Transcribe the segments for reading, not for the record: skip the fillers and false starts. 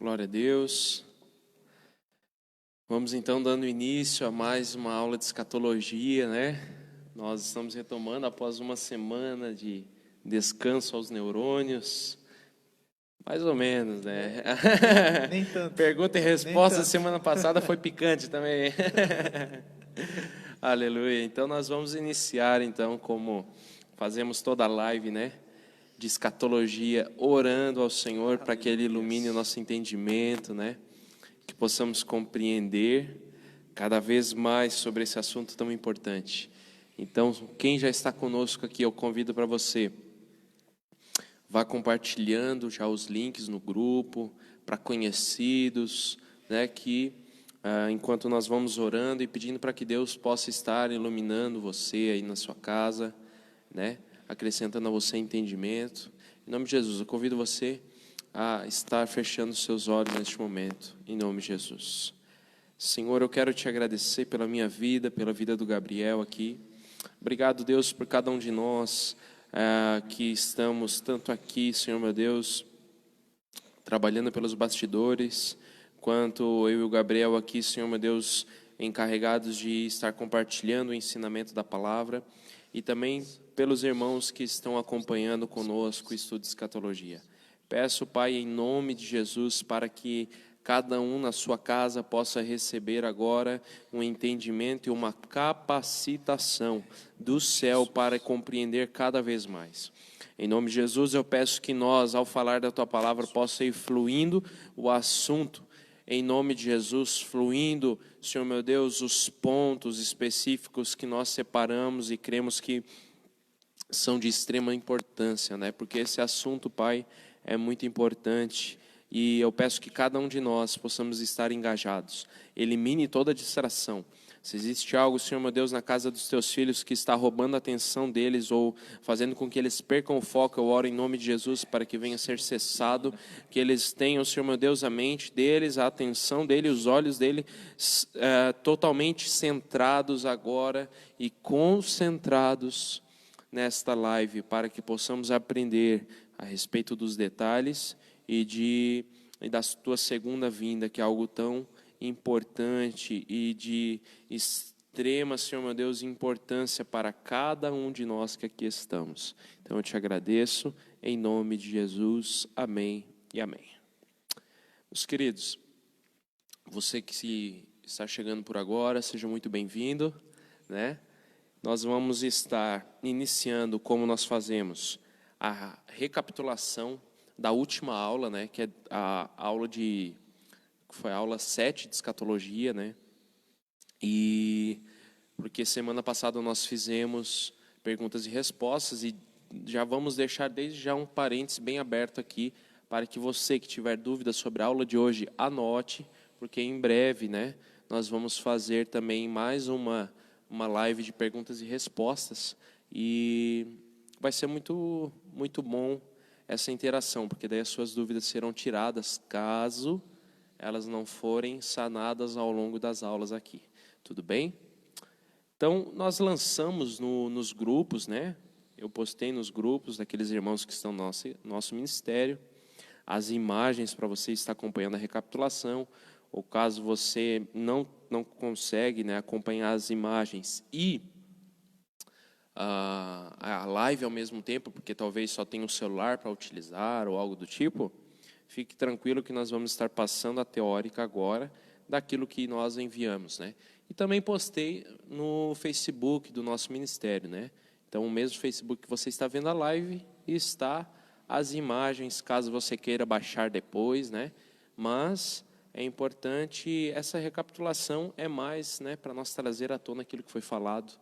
Glória a Deus. Vamos então dando início a mais uma aula de escatologia, né? Nós estamos retomando após uma semana de descanso aos neurônios. Mais ou menos, né? Nem tanto. Pergunta e resposta Nem tanto. semana passada foi picante também. Aleluia. Então nós vamos iniciar então, como fazemos toda a live, né? De escatologia, orando ao Senhor para que Ele ilumine o nosso entendimento, né? Que possamos compreender cada vez mais sobre esse assunto tão importante. Então, quem já está conosco aqui, eu convido para você, vá compartilhando já os links no grupo, para conhecidos, né? Que enquanto nós vamos orando e pedindo para que Deus possa estar iluminando você aí na sua casa, né? Acrescentando a você entendimento. Em nome de Jesus, eu convido você a estar fechando seus olhos neste momento, em nome de Jesus. Senhor, eu quero te agradecer pela minha vida, pela vida do Gabriel aqui. Obrigado, Deus, por cada um de nós que estamos tanto aqui, Senhor meu Deus, trabalhando pelos bastidores, quanto eu e o Gabriel aqui, Senhor meu Deus, encarregados de estar compartilhando o ensinamento da palavra, e também pelos irmãos que estão acompanhando conosco o estudo de escatologia. Peço, Pai, em nome de Jesus, para que cada um na sua casa possa receber agora um entendimento e uma capacitação do céu para compreender cada vez mais. Em nome de Jesus, eu peço que nós, ao falar da Tua palavra, possa ir fluindo o assunto. Em nome de Jesus, fluindo, Senhor meu Deus, os pontos específicos que nós separamos e cremos que são de extrema importância, né? Porque esse assunto, Pai, é muito importante e eu peço que cada um de nós possamos estar engajados. Elimine toda distração. Se existe algo, Senhor meu Deus, na casa dos teus filhos que está roubando a atenção deles ou fazendo com que eles percam o foco, eu oro em nome de Jesus para que venha a ser cessado, que eles tenham, Senhor meu Deus, a mente deles, a atenção deles, os olhos deles totalmente centrados agora e concentrados nesta live, para que possamos aprender a respeito dos detalhes e da tua segunda vinda, que é algo tão importante e de extrema, Senhor meu Deus, importância para cada um de nós que aqui estamos. Então eu te agradeço, em nome de Jesus, amém e amém. Meus queridos, você que está chegando por agora, seja muito bem-vindo, né? Nós vamos estar iniciando, como nós fazemos, a recapitulação da última aula, né, que é a aula foi a aula 7 de escatologia, né? E porque semana passada nós fizemos perguntas e respostas e já vamos deixar desde já um parênteses bem aberto aqui para que você que tiver dúvidas sobre a aula de hoje anote, porque em breve, né, nós vamos fazer também mais uma live de perguntas e respostas e vai ser muito bom essa interação, porque daí as suas dúvidas serão tiradas caso elas não forem sanadas ao longo das aulas aqui. Tudo bem? Então, nós lançamos nos grupos, né? Eu postei nos grupos daqueles irmãos que estão no nosso ministério, as imagens para você estar acompanhando a recapitulação, ou caso você não consegue, né, acompanhar as imagens e a live ao mesmo tempo, porque talvez só tenha um celular para utilizar ou algo do tipo, fique tranquilo que nós vamos estar passando a teórica agora daquilo que nós enviamos, né? E também postei no Facebook do nosso ministério, né? Então, o mesmo Facebook que você está vendo a live está as imagens, caso você queira baixar depois, né? Mas é importante, essa recapitulação é mais, né, para nós trazer à tona aquilo que foi falado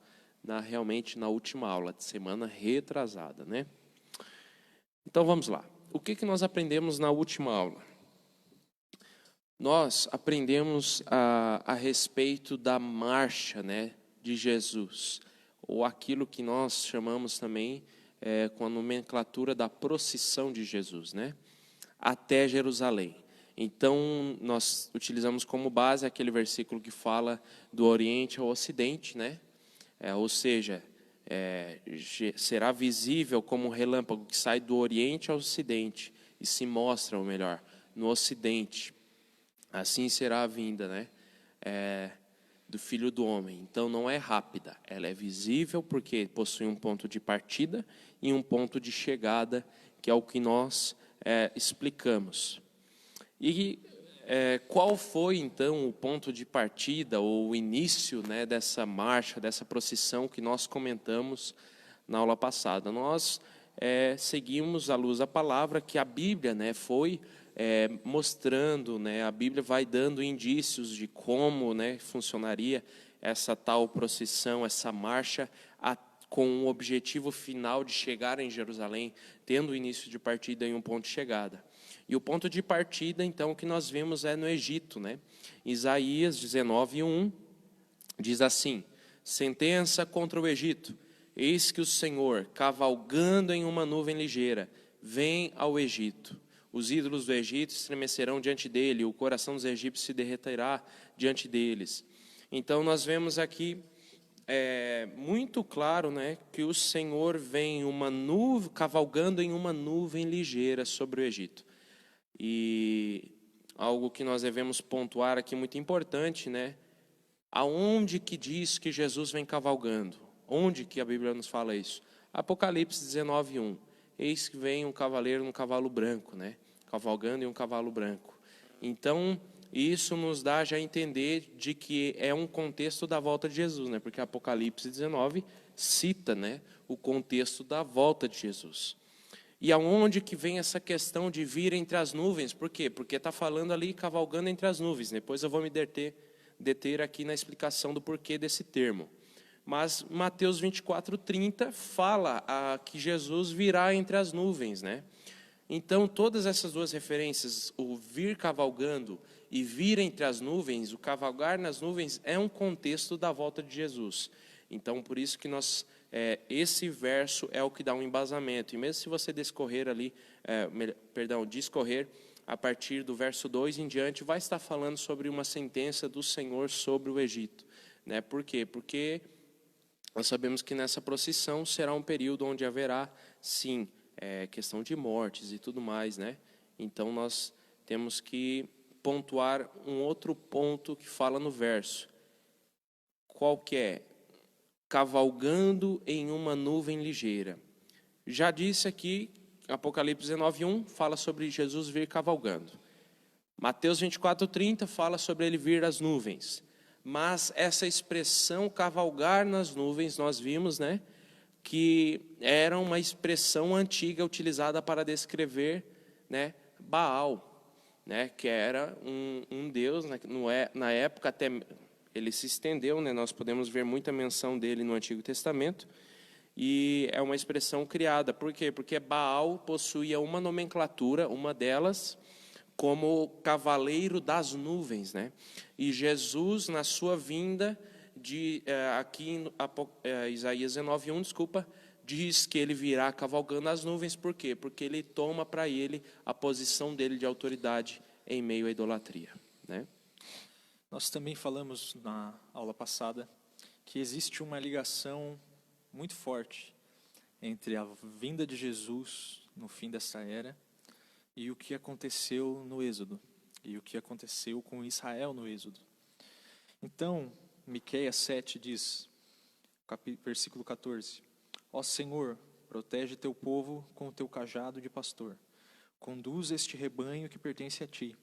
realmente na última aula de semana retrasada, né? Então vamos lá. O que nós aprendemos na última aula? Nós aprendemos a respeito da marcha, né, de Jesus, ou aquilo que nós chamamos também com a nomenclatura da procissão de Jesus, né, até Jerusalém. Então, nós utilizamos como base aquele versículo que fala do Oriente ao Ocidente, né? Ou seja, será visível como um relâmpago que sai do Oriente ao Ocidente e se mostra, ou melhor, no Ocidente. Assim será a vinda, né, do Filho do Homem. Então não é rápida, ela é visível porque possui um ponto de partida e um ponto de chegada, que é o que nós explicamos. E qual foi, então, o ponto de partida, ou o início, né, dessa marcha, dessa procissão que nós comentamos na aula passada? Nós seguimos, à luz da palavra, que a Bíblia, né, foi mostrando, né, a Bíblia vai dando indícios de como, né, funcionaria essa tal procissão, essa marcha, com o objetivo final de chegar em Jerusalém, tendo o início de partida e um ponto de chegada. E o ponto de partida, então, que nós vemos é no Egito, né? Isaías 19:1 diz assim: sentença contra o Egito. Eis que o Senhor, cavalgando em uma nuvem ligeira, vem ao Egito. Os ídolos do Egito estremecerão diante dele, o coração dos egípcios se derreterá diante deles. Então, nós vemos aqui muito claro, né, que o Senhor vem cavalgando em uma nuvem ligeira sobre o Egito. E algo que nós devemos pontuar aqui muito importante, né? Aonde que diz que Jesus vem cavalgando? Onde que a Bíblia nos fala isso? Apocalipse 19:1. Eis que vem um cavaleiro num cavalo branco, né? Cavalgando em um cavalo branco. Então, isso nos dá já a entender de que é um contexto da volta de Jesus, né? Porque Apocalipse 19 cita, né, o contexto da volta de Jesus. E aonde que vem essa questão de vir entre as nuvens? Por quê? Porque está falando ali cavalgando entre as nuvens. Depois eu vou me deter aqui na explicação do porquê desse termo. Mas Mateus 24:30 fala que Jesus virá entre as nuvens, né? Então, todas essas duas referências, o vir cavalgando e vir entre as nuvens, o cavalgar nas nuvens, é um contexto da volta de Jesus. Então, por isso que esse verso é o que dá um embasamento. E mesmo se você discorrer a partir do verso 2 em diante, vai estar falando sobre uma sentença do Senhor sobre o Egito, né? Por quê? Porque nós sabemos que nessa procissão será um período onde haverá, sim, questão de mortes e tudo mais, né? Então nós temos que pontuar um outro ponto que fala no verso. Qual que é? Cavalgando em uma nuvem ligeira. Já disse aqui, Apocalipse 19:1 fala sobre Jesus vir cavalgando. Mateus 24:30 fala sobre ele vir das nuvens. Mas essa expressão cavalgar nas nuvens, nós vimos, né, que era uma expressão antiga utilizada para descrever, né, Baal, né, que era um deus, né, na época até ele se estendeu, né, nós podemos ver muita menção dele no Antigo Testamento, e é uma expressão criada. Por quê? Porque Baal possuía uma nomenclatura, uma delas, como cavaleiro das nuvens, né? E Jesus, na sua vinda, aqui em Isaías 19:1, diz que ele virá cavalgando as nuvens. Por quê? Porque ele toma para ele a posição dele de autoridade em meio à idolatria, né? Nós também falamos na aula passada que existe uma ligação muito forte entre a vinda de Jesus no fim dessa era e o que aconteceu no Êxodo, e o que aconteceu com Israel no Êxodo. Então, Miqueias 7 diz, versículo 14: Ó Senhor, protege teu povo com o teu cajado de pastor. Conduz este rebanho que pertence a ti.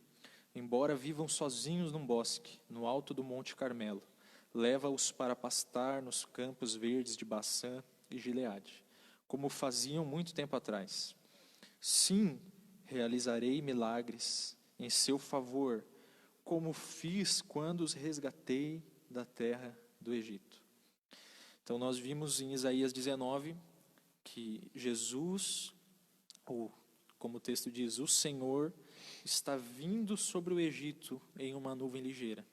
Embora vivam sozinhos num bosque, no alto do Monte Carmelo, leva-os para pastar nos campos verdes de Baçã e Gileade, como faziam muito tempo atrás. Sim, realizarei milagres em seu favor, como fiz quando os resgatei da terra do Egito. Então nós vimos em Isaías 19 que Jesus, ou como o texto diz, o Senhor está vindo sobre o Egito em uma nuvem ligeira.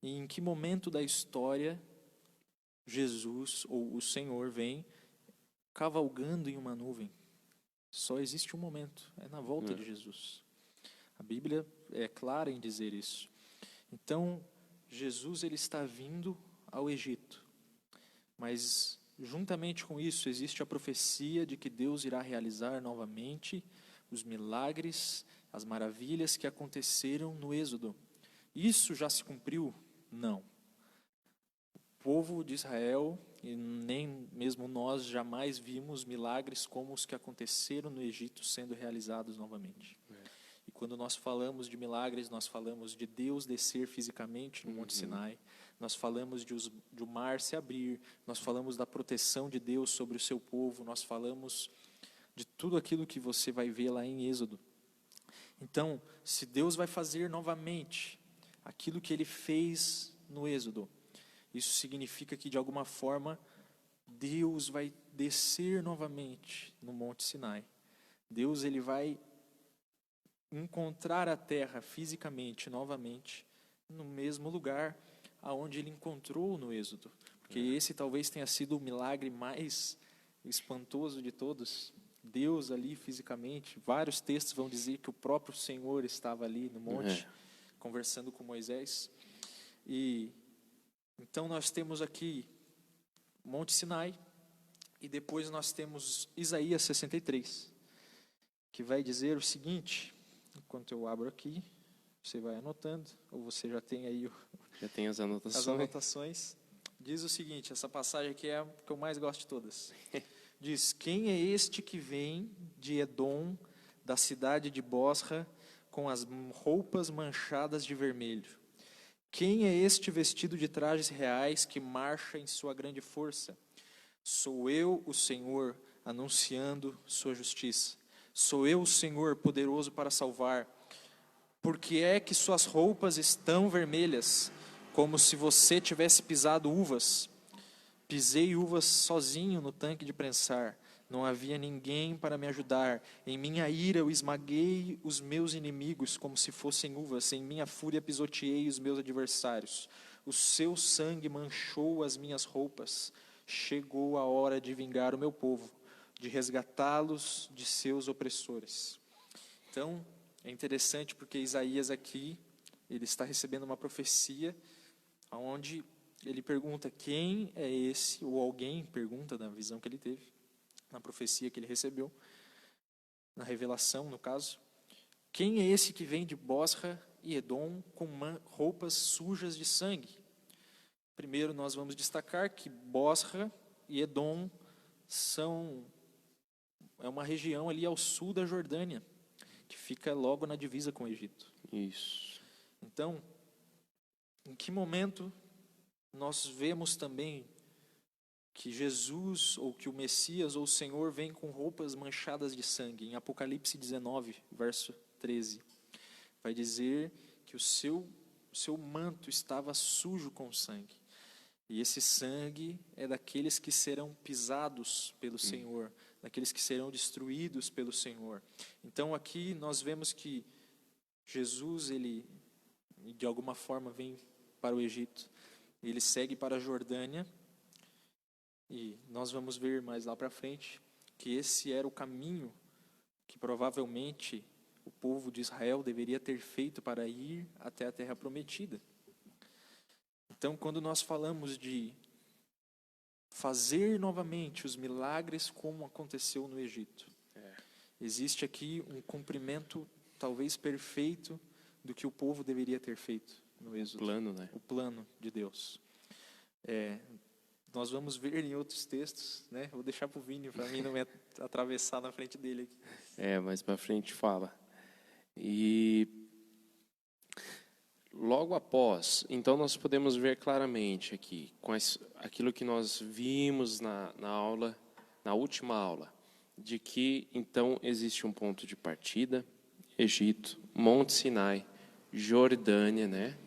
E em que momento da história Jesus, ou o Senhor, vem cavalgando em uma nuvem? Só existe um momento, é na volta de Jesus. A Bíblia é clara em dizer isso. Então, Jesus ele está vindo ao Egito. Mas, juntamente com isso, existe a profecia de que Deus irá realizar novamente os milagres as maravilhas que aconteceram no Êxodo. Isso já se cumpriu? Não. O povo de Israel, e nem mesmo nós, jamais vimos milagres como os que aconteceram no Egito sendo realizados novamente. E quando nós falamos de milagres, nós falamos de Deus descer fisicamente no Monte Sinai, nós falamos de o mar se abrir, nós falamos da proteção de Deus sobre o seu povo, nós falamos de tudo aquilo que você vai ver lá em Êxodo. Então, se Deus vai fazer novamente aquilo que Ele fez no Êxodo, isso significa que, de alguma forma, Deus vai descer novamente no Monte Sinai. Deus ele vai encontrar a terra fisicamente, novamente, no mesmo lugar aonde Ele encontrou no Êxodo. Porque esse talvez tenha sido o milagre mais espantoso de todos. Deus ali fisicamente, vários textos vão dizer que o próprio Senhor estava ali no monte, conversando com Moisés. E então nós temos aqui Monte Sinai, e depois nós temos Isaías 63, que vai dizer o seguinte, enquanto eu abro aqui, você vai anotando, ou você já tem aí Já tem as anotações. as anotações. Diz o seguinte, essa passagem aqui é a que eu mais gosto de todas. Diz, quem é este que vem de Edom, da cidade de Bosra, com as roupas manchadas de vermelho? Quem é este vestido de trajes reais que marcha em sua grande força? Sou eu, o Senhor, anunciando sua justiça. Sou eu, o Senhor, poderoso para salvar. Por que é que suas roupas estão vermelhas, como se você tivesse pisado uvas? Pisei uvas sozinho no tanque de prensar. Não havia ninguém para me ajudar. Em minha ira eu esmaguei os meus inimigos como se fossem uvas. Em minha fúria pisoteei os meus adversários. O seu sangue manchou as minhas roupas. Chegou a hora de vingar o meu povo, de resgatá-los de seus opressores. Então, é interessante porque Isaías aqui, ele está recebendo uma profecia onde ele pergunta quem é esse, ou alguém pergunta na visão que ele teve, na profecia que ele recebeu, na revelação, no caso. Quem é esse que vem de Bosra e Edom com roupas sujas de sangue? Primeiro, nós vamos destacar que Bosra e Edom é uma região ali ao sul da Jordânia, que fica logo na divisa com o Egito. Isso. Então, em que momento nós vemos também que Jesus, ou que o Messias, ou o Senhor, vem com roupas manchadas de sangue? Em Apocalipse 19, verso 13, vai dizer que o seu manto estava sujo com sangue. E esse sangue é daqueles que serão pisados pelo Senhor, daqueles que serão destruídos pelo Senhor. Então aqui nós vemos que Jesus, ele de alguma forma vem para o Egito, ele segue para a Jordânia, e nós vamos ver mais lá para frente que esse era o caminho que provavelmente o povo de Israel deveria ter feito para ir até a terra prometida. Então, quando nós falamos de fazer novamente os milagres como aconteceu no Egito, existe aqui um cumprimento talvez perfeito do que o povo deveria ter feito no Êxodo. O plano, né? O plano de Deus. Nós vamos ver em outros textos, né? Vou deixar para o Vini, para mim não me atravessar na frente dele aqui. Mais para frente fala. E logo após, então nós podemos ver claramente aqui, com aquilo que nós vimos na aula, na última aula, de que então existe um ponto de partida, Egito, Monte Sinai, Jordânia, né?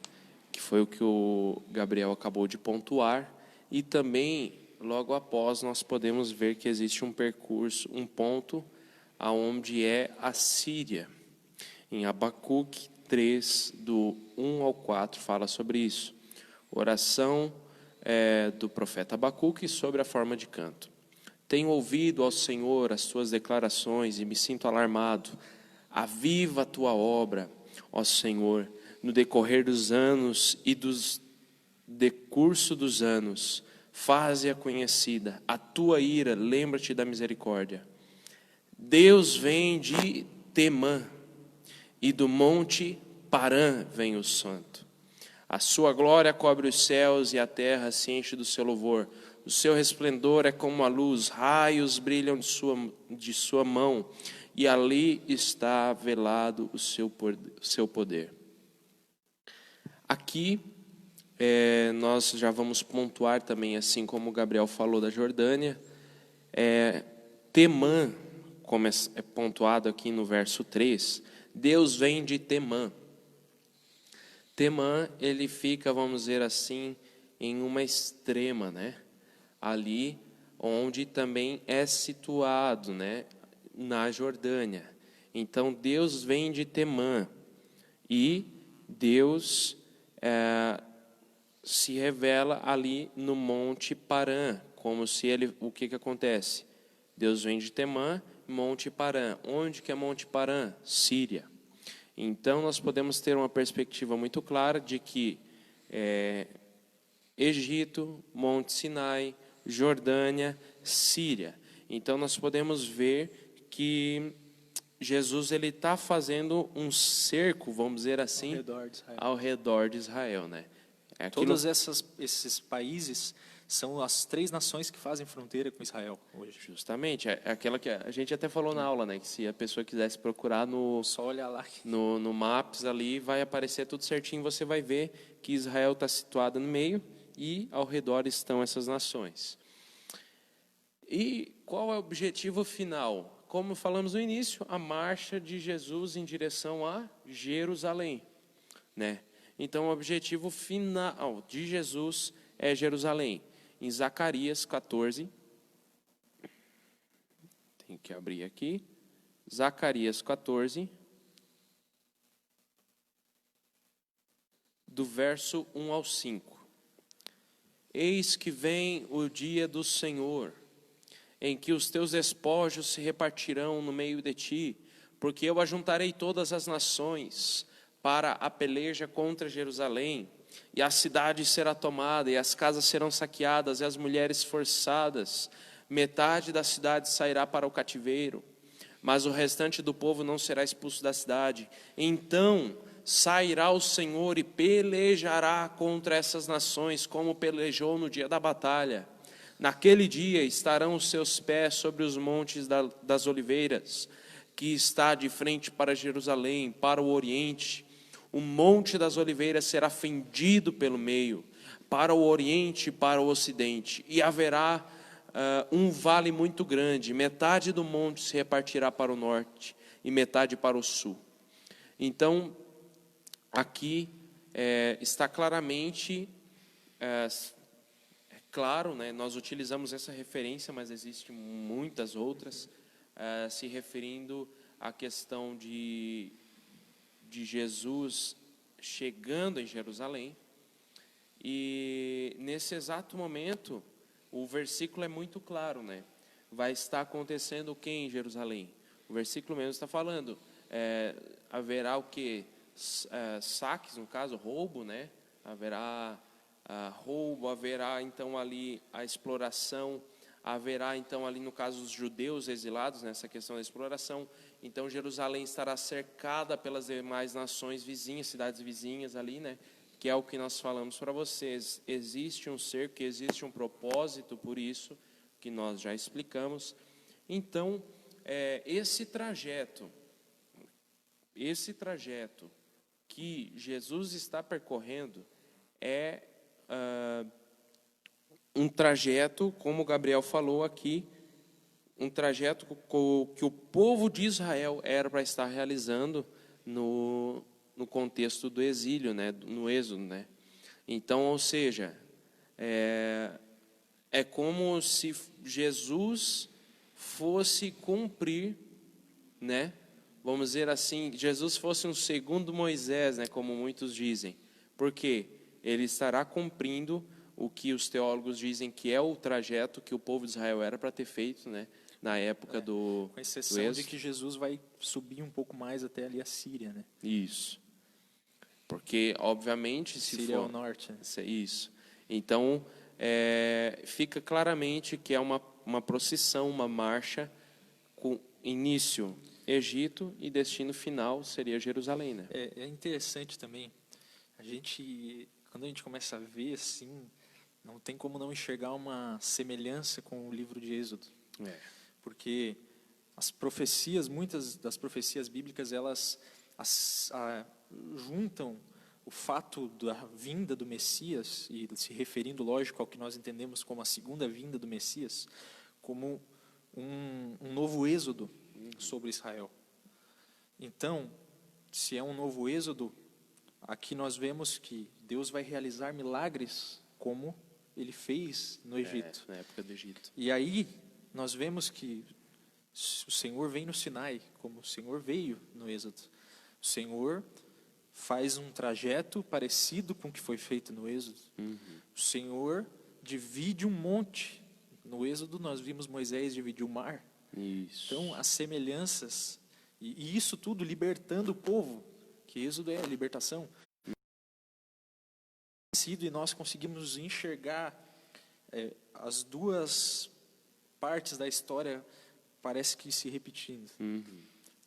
Que foi o que o Gabriel acabou de pontuar, e também logo após nós podemos ver que existe um percurso, um ponto aonde é a Síria. Em Abacuque 3, do 1 ao 4, fala sobre isso. Oração do profeta Abacuque sobre a forma de canto. Tenho ouvido ao Senhor as tuas declarações e me sinto alarmado. Aviva a tua obra, ó Senhor, no decorrer dos anos e dos decurso dos anos. Faze-a conhecida. A tua ira, lembra-te da misericórdia. Deus vem de Temã. e do monte Parã vem o santo. A sua glória cobre os céus e a terra se enche do seu louvor. O seu resplendor é como a luz, raios brilham de sua mão, e ali está velado o seu poder. Aqui, nós já vamos pontuar também, assim como o Gabriel falou da Jordânia, Temã, como é pontuado aqui no verso 3, Deus vem de Temã. Temã, ele fica, vamos dizer assim, em uma extrema, né? Ali onde também é situado, né? Na Jordânia. Então, Deus vem de Temã e Deus se revela ali no Monte Parã, como se o que acontece? Deus vem de Temã, Monte Parã. Onde que é Monte Parã? Síria. Então, nós podemos ter uma perspectiva muito clara de que Egito, Monte Sinai, Jordânia, Síria. Então, nós podemos ver que Jesus ele está fazendo um cerco, vamos dizer assim, ao redor de Israel, né? Todos esses países são as 3 nações que fazem fronteira com Israel hoje. Justamente, é aquela que a gente até falou na aula, né? Que se a pessoa quisesse procurar só olhar lá no Maps ali, vai aparecer tudo certinho. Você vai ver que Israel está situado no meio e ao redor estão essas nações. E qual é o objetivo final? Como falamos no início, a marcha de Jesus em direção a Jerusalém, né? Então, o objetivo final de Jesus é Jerusalém. Em Zacarias 14, tem que abrir aqui, Zacarias 14, do verso 1 ao 5. Eis que vem o dia do Senhor, em que os teus despojos se repartirão no meio de ti, porque eu ajuntarei todas as nações para a peleja contra Jerusalém, e a cidade será tomada, e as casas serão saqueadas, e as mulheres forçadas. Metade da cidade sairá para o cativeiro, mas o restante do povo não será expulso da cidade. Então sairá o Senhor e pelejará contra essas nações, como pelejou no dia da batalha. Naquele dia estarão os seus pés sobre os montes das oliveiras, que está de frente para Jerusalém, para o oriente. O monte das oliveiras será fendido pelo meio, para o oriente e para o ocidente, e haverá um vale muito grande. Metade do monte se repartirá para o norte e metade para o sul. Então, aqui está claramente, claro, né, nós utilizamos essa referência, mas existem muitas outras, se referindo à questão de Jesus chegando em Jerusalém. E nesse exato momento, o versículo é muito claro, né? Vai estar acontecendo o que em Jerusalém? O versículo mesmo está falando, haverá o que? Saques, no caso, roubo, né? Haverá roubo, haverá então ali a exploração, haverá então ali no caso os judeus exilados nessa questão da exploração. Então Jerusalém estará cercada pelas demais nações vizinhas, cidades vizinhas ali, né? Que é o que nós falamos para vocês. Existe um cerco, existe um propósito por isso, que nós já explicamos. Então, esse trajeto que Jesus está percorrendo é um trajeto, como o Gabriel falou aqui, um trajeto que o povo de Israel era para estar realizando no contexto do exílio, né, no êxodo, né? Então, ou seja, é como se Jesus fosse cumprir, né? Vamos dizer assim, Jesus fosse um segundo Moisés, né, como muitos dizem. Porque ele estará cumprindo o que os teólogos dizem que é o trajeto que o povo de Israel era para ter feito, né, na época do com exceção êxodo. de que Jesus vai subir um pouco mais até ali a Síria, né? Isso. Porque, obviamente, se Síria for ao norte, né? Isso. Então, fica claramente que é uma procissão, uma marcha com início Egito e destino final seria Jerusalém, né? É interessante também, quando a gente começa a ver assim, não tem como não enxergar uma semelhança com o livro de Êxodo. Porque muitas das profecias bíblicas, elas juntam o fato da vinda do Messias, e se referindo, lógico, ao que nós entendemos como a segunda vinda do Messias, como um novo êxodo sobre Israel. Então, se é um novo êxodo, aqui nós vemos que Deus vai realizar milagres como Ele fez no Egito. Na época do Egito. E aí nós vemos que o Senhor vem no Sinai, como o Senhor veio no Êxodo. O Senhor faz um trajeto parecido com o que foi feito no Êxodo. O Senhor divide um monte. No Êxodo nós vimos Moisés dividir o mar. Isso. Então, as semelhanças, e isso tudo libertando o povo, que Êxodo é a libertação. E nós conseguimos enxergar as duas partes da história, parece que se repetindo.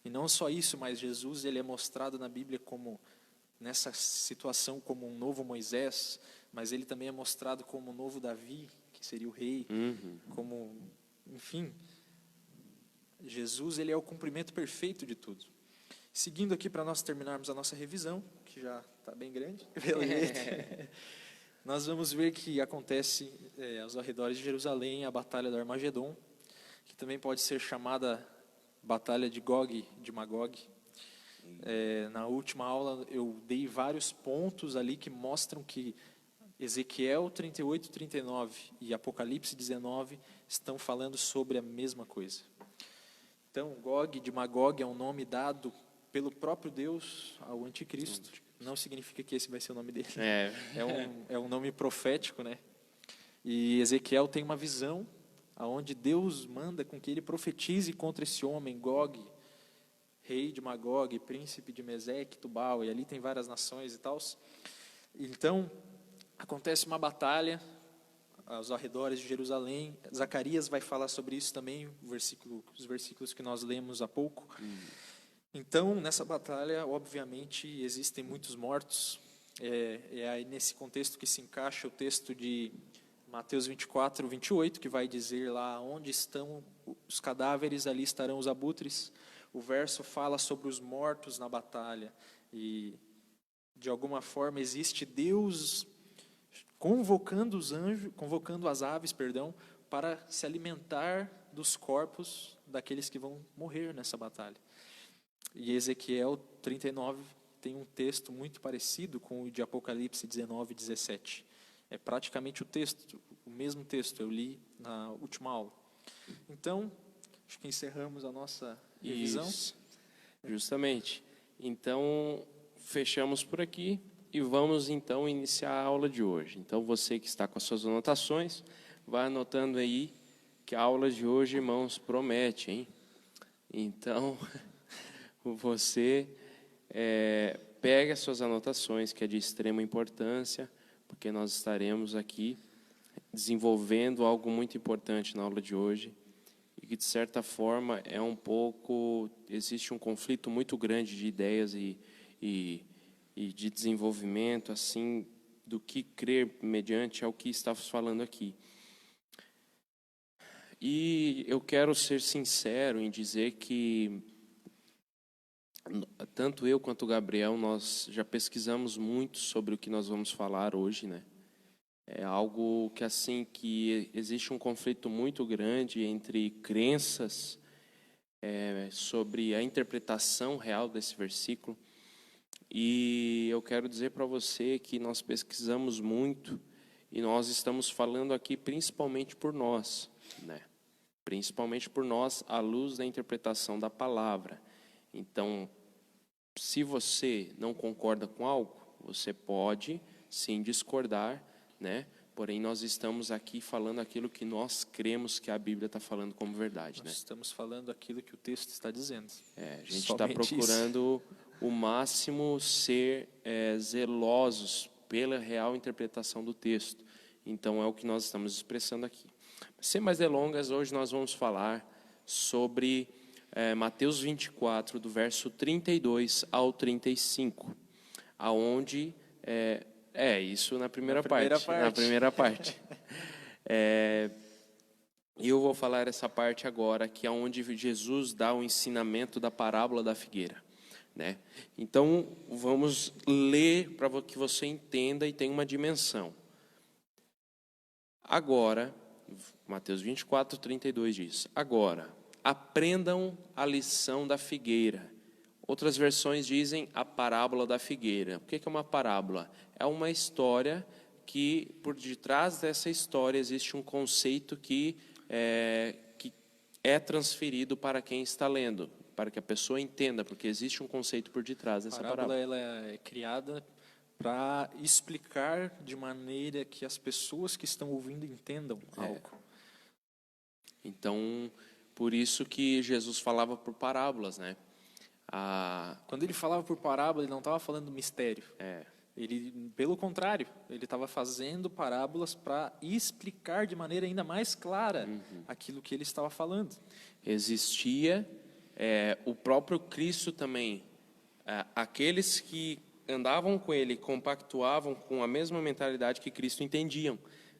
E não só isso, mas Jesus, ele é mostrado na Bíblia como, nessa situação, como um novo Moisés, mas ele também é mostrado como um novo Davi, que seria o rei, como, enfim, Jesus, ele é o cumprimento perfeito de tudo. Seguindo aqui para nós terminarmos a nossa revisão, que já está bem grande, pelo jeito, nós vamos ver que acontece aos arredores de Jerusalém a Batalha do Armagedon, que também pode ser chamada Batalha de Gog e de Magog. Na última aula eu dei vários pontos ali que mostram que Ezequiel 38, 39 e Apocalipse 19 estão falando sobre a mesma coisa. Então, Gog de Magog é um nome dado pelo próprio Deus ao anticristo. Não significa que esse vai ser o nome dele. É um nome profético, né? E Ezequiel tem uma visão onde Deus manda com que ele profetize contra esse homem, Gog, rei de Magog, príncipe de Meseque, Tubal, e ali tem várias nações e tal. Então, acontece uma batalha aos arredores de Jerusalém. Zacarias vai falar sobre isso também, os versículos que nós lemos há pouco. Então, nessa batalha, obviamente, existem muitos mortos. É aí nesse contexto que se encaixa o texto de Mateus 24, 28, que vai dizer lá: onde estão os cadáveres, ali estarão os abutres. O verso fala sobre os mortos na batalha. E, de alguma forma, existe Deus convocando as aves, para se alimentar dos corpos daqueles que vão morrer nessa batalha. E Ezequiel 39 tem um texto muito parecido com o de Apocalipse 19, 17. É praticamente o mesmo texto, eu li na última aula. Então, acho que encerramos a nossa revisão. Isso, justamente. Então, fechamos por aqui e vamos então iniciar a aula de hoje. Então, você que está com as suas anotações, vai anotando aí que a aula de hoje, irmãos, promete, hein? Então, você pega as suas anotações, que é de extrema importância, porque nós estaremos aqui desenvolvendo algo muito importante na aula de hoje, e que, de certa forma, existe um conflito muito grande de ideias e de desenvolvimento, assim, do que crer mediante ao que estamos falando aqui. E eu quero ser sincero em dizer que tanto eu quanto o Gabriel, nós já pesquisamos muito sobre o que nós vamos falar hoje, né? É algo que, assim, que existe um conflito muito grande entre crenças sobre a interpretação real desse versículo. E eu quero dizer para você que nós pesquisamos muito e nós estamos falando aqui principalmente por nós, né? Principalmente por nós, à luz da interpretação da palavra. Então, se você não concorda com algo, você pode sim discordar, né? Porém, nós estamos aqui falando aquilo que nós cremos que a Bíblia está falando como verdade, né? Nós estamos falando aquilo que o texto está dizendo. A gente está procurando o máximo ser zelosos pela real interpretação do texto. Então, é o que nós estamos expressando aqui. Sem mais delongas, hoje nós vamos falar sobre Mateus 24, do verso 32 ao 35, aonde isso na primeira parte. Na primeira parte. E eu vou falar essa parte agora, que é onde Jesus dá o ensinamento da parábola da figueira, né? Então, vamos ler para que você entenda e tenha uma dimensão. Agora, Mateus 24, 32 diz: agora, aprendam a lição da figueira. Outras versões dizem a parábola da figueira. O que é uma parábola? É uma história que, por detrás dessa história, existe um conceito que é transferido para quem está lendo, para que a pessoa entenda, porque existe um conceito por detrás dessa parábola. Ela é criada para explicar de maneira que as pessoas que estão ouvindo entendam algo. Então, por isso que Jesus falava por parábolas, né? Quando ele falava por parábola, ele não estava falando mistério. Ele, pelo contrário, ele estava fazendo parábolas para explicar de maneira ainda mais clara aquilo que ele estava falando. Existia o próprio Cristo também. Aqueles que andavam com ele, compactuavam com a mesma mentalidade que Cristo entendiam.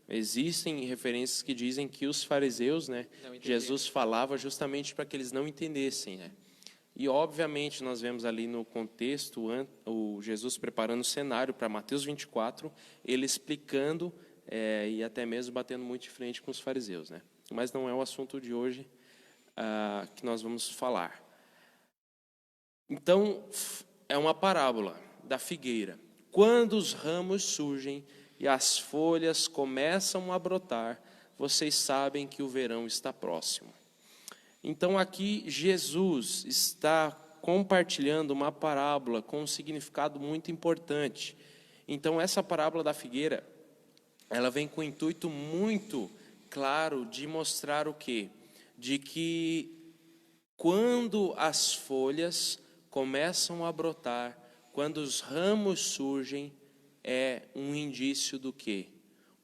Existem referências que dizem que os fariseus, né, Jesus falava justamente para que eles não entendessem, né? E, obviamente, nós vemos ali no contexto o Jesus preparando o cenário para Mateus 24, ele explicando e até mesmo batendo muito de frente com os fariseus, né? Mas não é o assunto de hoje que nós vamos falar. Então, é uma parábola da figueira. Quando os ramos surgem e as folhas começam a brotar, vocês sabem que o verão está próximo. Então, aqui, Jesus está compartilhando uma parábola com um significado muito importante. Então, essa parábola da figueira, ela vem com um intuito muito claro de mostrar o quê? De que quando as folhas começam a brotar, quando os ramos surgem, é um indício do quê?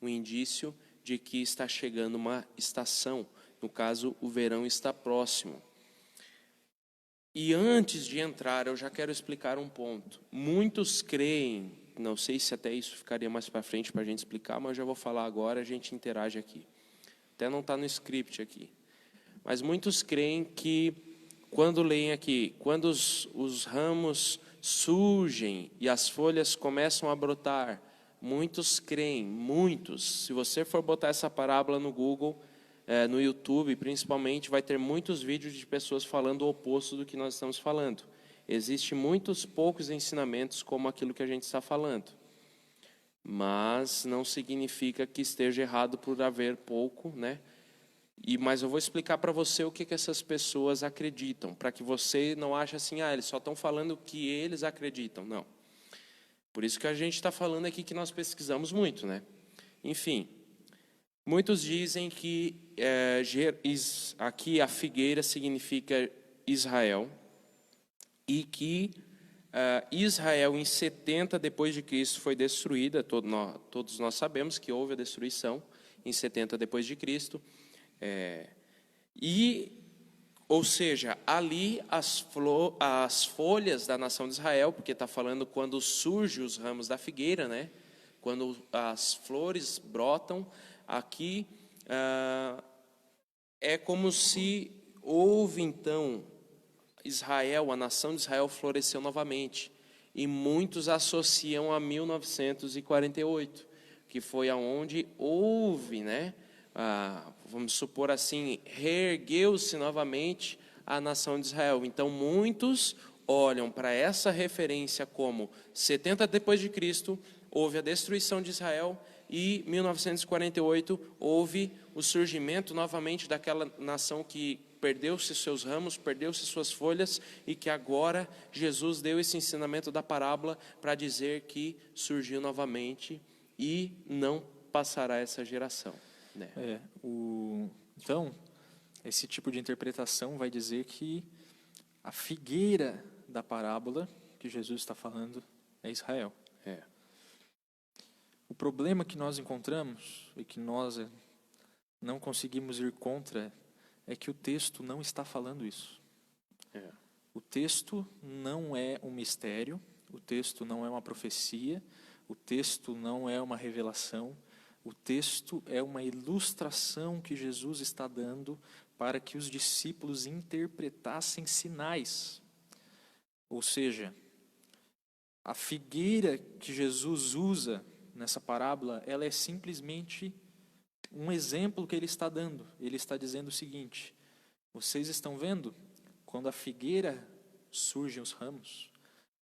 Um indício de que está chegando uma estação. No caso, o verão está próximo. E antes de entrar, eu já quero explicar um ponto. Muitos creem, não sei se até isso ficaria mais para frente para a gente explicar, mas eu já vou falar agora, a gente interage aqui. Até não está no script aqui. Mas muitos creem que, quando leem aqui, quando os ramos surgem e as folhas começam a brotar, muitos creem, muitos. Se você for botar essa parábola no Google, no YouTube, principalmente, vai ter muitos vídeos de pessoas falando o oposto do que nós estamos falando. Existem muitos poucos ensinamentos como aquilo que a gente está falando. Mas não significa que esteja errado por haver pouco, né? Mas eu vou explicar para você o que essas pessoas acreditam, para que você não ache assim, eles só estão falando o que eles acreditam. Não. Por isso que a gente está falando aqui que nós pesquisamos muito, né? Enfim, muitos dizem que aqui a figueira significa Israel e que Israel em 70 depois de Cristo foi destruída. Todos nós sabemos que houve a destruição em 70 depois de Cristo. Ou seja, ali as folhas da nação de Israel, porque está falando quando surgem os ramos da figueira, né? Quando as flores brotam, aqui é como se houve então Israel, a nação de Israel floresceu novamente. E muitos associam a 1948, que foi aonde houve, né? Vamos supor assim, reergueu-se novamente a nação de Israel. Então, muitos olham para essa referência como 70 depois de Cristo, houve a destruição de Israel e 1948 houve o surgimento novamente daquela nação que perdeu-se seus ramos, perdeu-se suas folhas e que agora Jesus deu esse ensinamento da parábola para dizer que surgiu novamente e não passará essa geração. Né? Então, esse tipo de interpretação vai dizer que a figueira da parábola que Jesus está falando é Israel. O problema que nós encontramos e que nós não conseguimos ir contra é que o texto não está falando isso. O texto não é um mistério, o texto não é uma profecia, o texto não é uma revelação, o texto é uma ilustração que Jesus está dando para que os discípulos interpretassem sinais. Ou seja, a figueira que Jesus usa nessa parábola, ela é simplesmente um exemplo que ele está dando. Ele está dizendo o seguinte: vocês estão vendo? Quando a figueira surgem os ramos,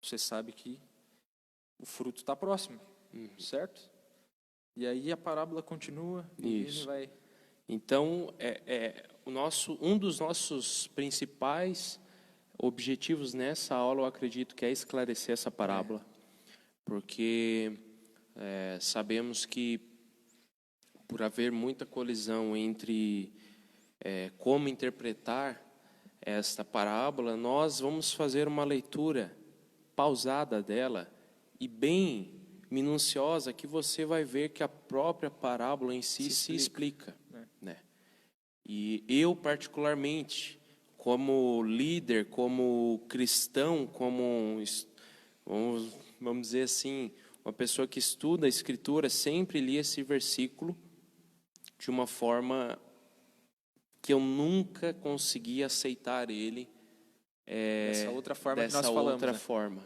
você sabe que o fruto está próximo, certo? E aí a parábola continua e ele vai... Então, um dos nossos principais objetivos nessa aula, eu acredito que é esclarecer essa parábola, porque sabemos que, por haver muita colisão entre como interpretar esta parábola, nós vamos fazer uma leitura pausada dela e bem minuciosa, que você vai ver que a própria parábola em si se explica. Né? E eu, particularmente, como líder, como cristão, como, vamos dizer assim, uma pessoa que estuda a Escritura, sempre li esse versículo de uma forma que eu nunca consegui aceitar ele Dessa outra forma que dessa nós falamos. outra forma.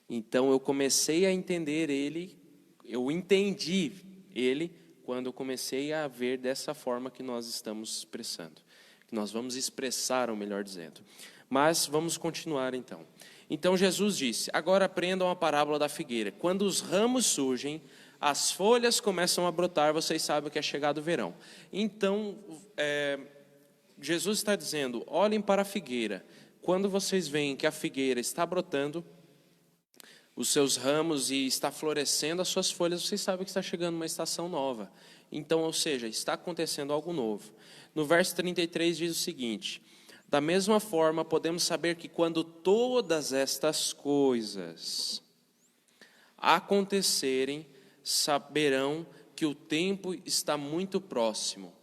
Então eu comecei a entender ele, eu entendi ele quando eu comecei a ver dessa forma que nós estamos expressando, que nós vamos expressar, ou melhor dizendo. Mas vamos continuar então. Então Jesus disse: agora aprendam a parábola da figueira. Quando os ramos surgem, as folhas começam a brotar, vocês sabem que é chegado o verão. Então, Jesus está dizendo: olhem para a figueira. Quando vocês veem que a figueira está brotando os seus ramos e está florescendo as suas folhas, vocês sabem que está chegando uma estação nova. Então, ou seja, está acontecendo algo novo. No verso 33 diz o seguinte: da mesma forma, podemos saber que quando todas estas coisas acontecerem, saberão que o tempo está muito próximo,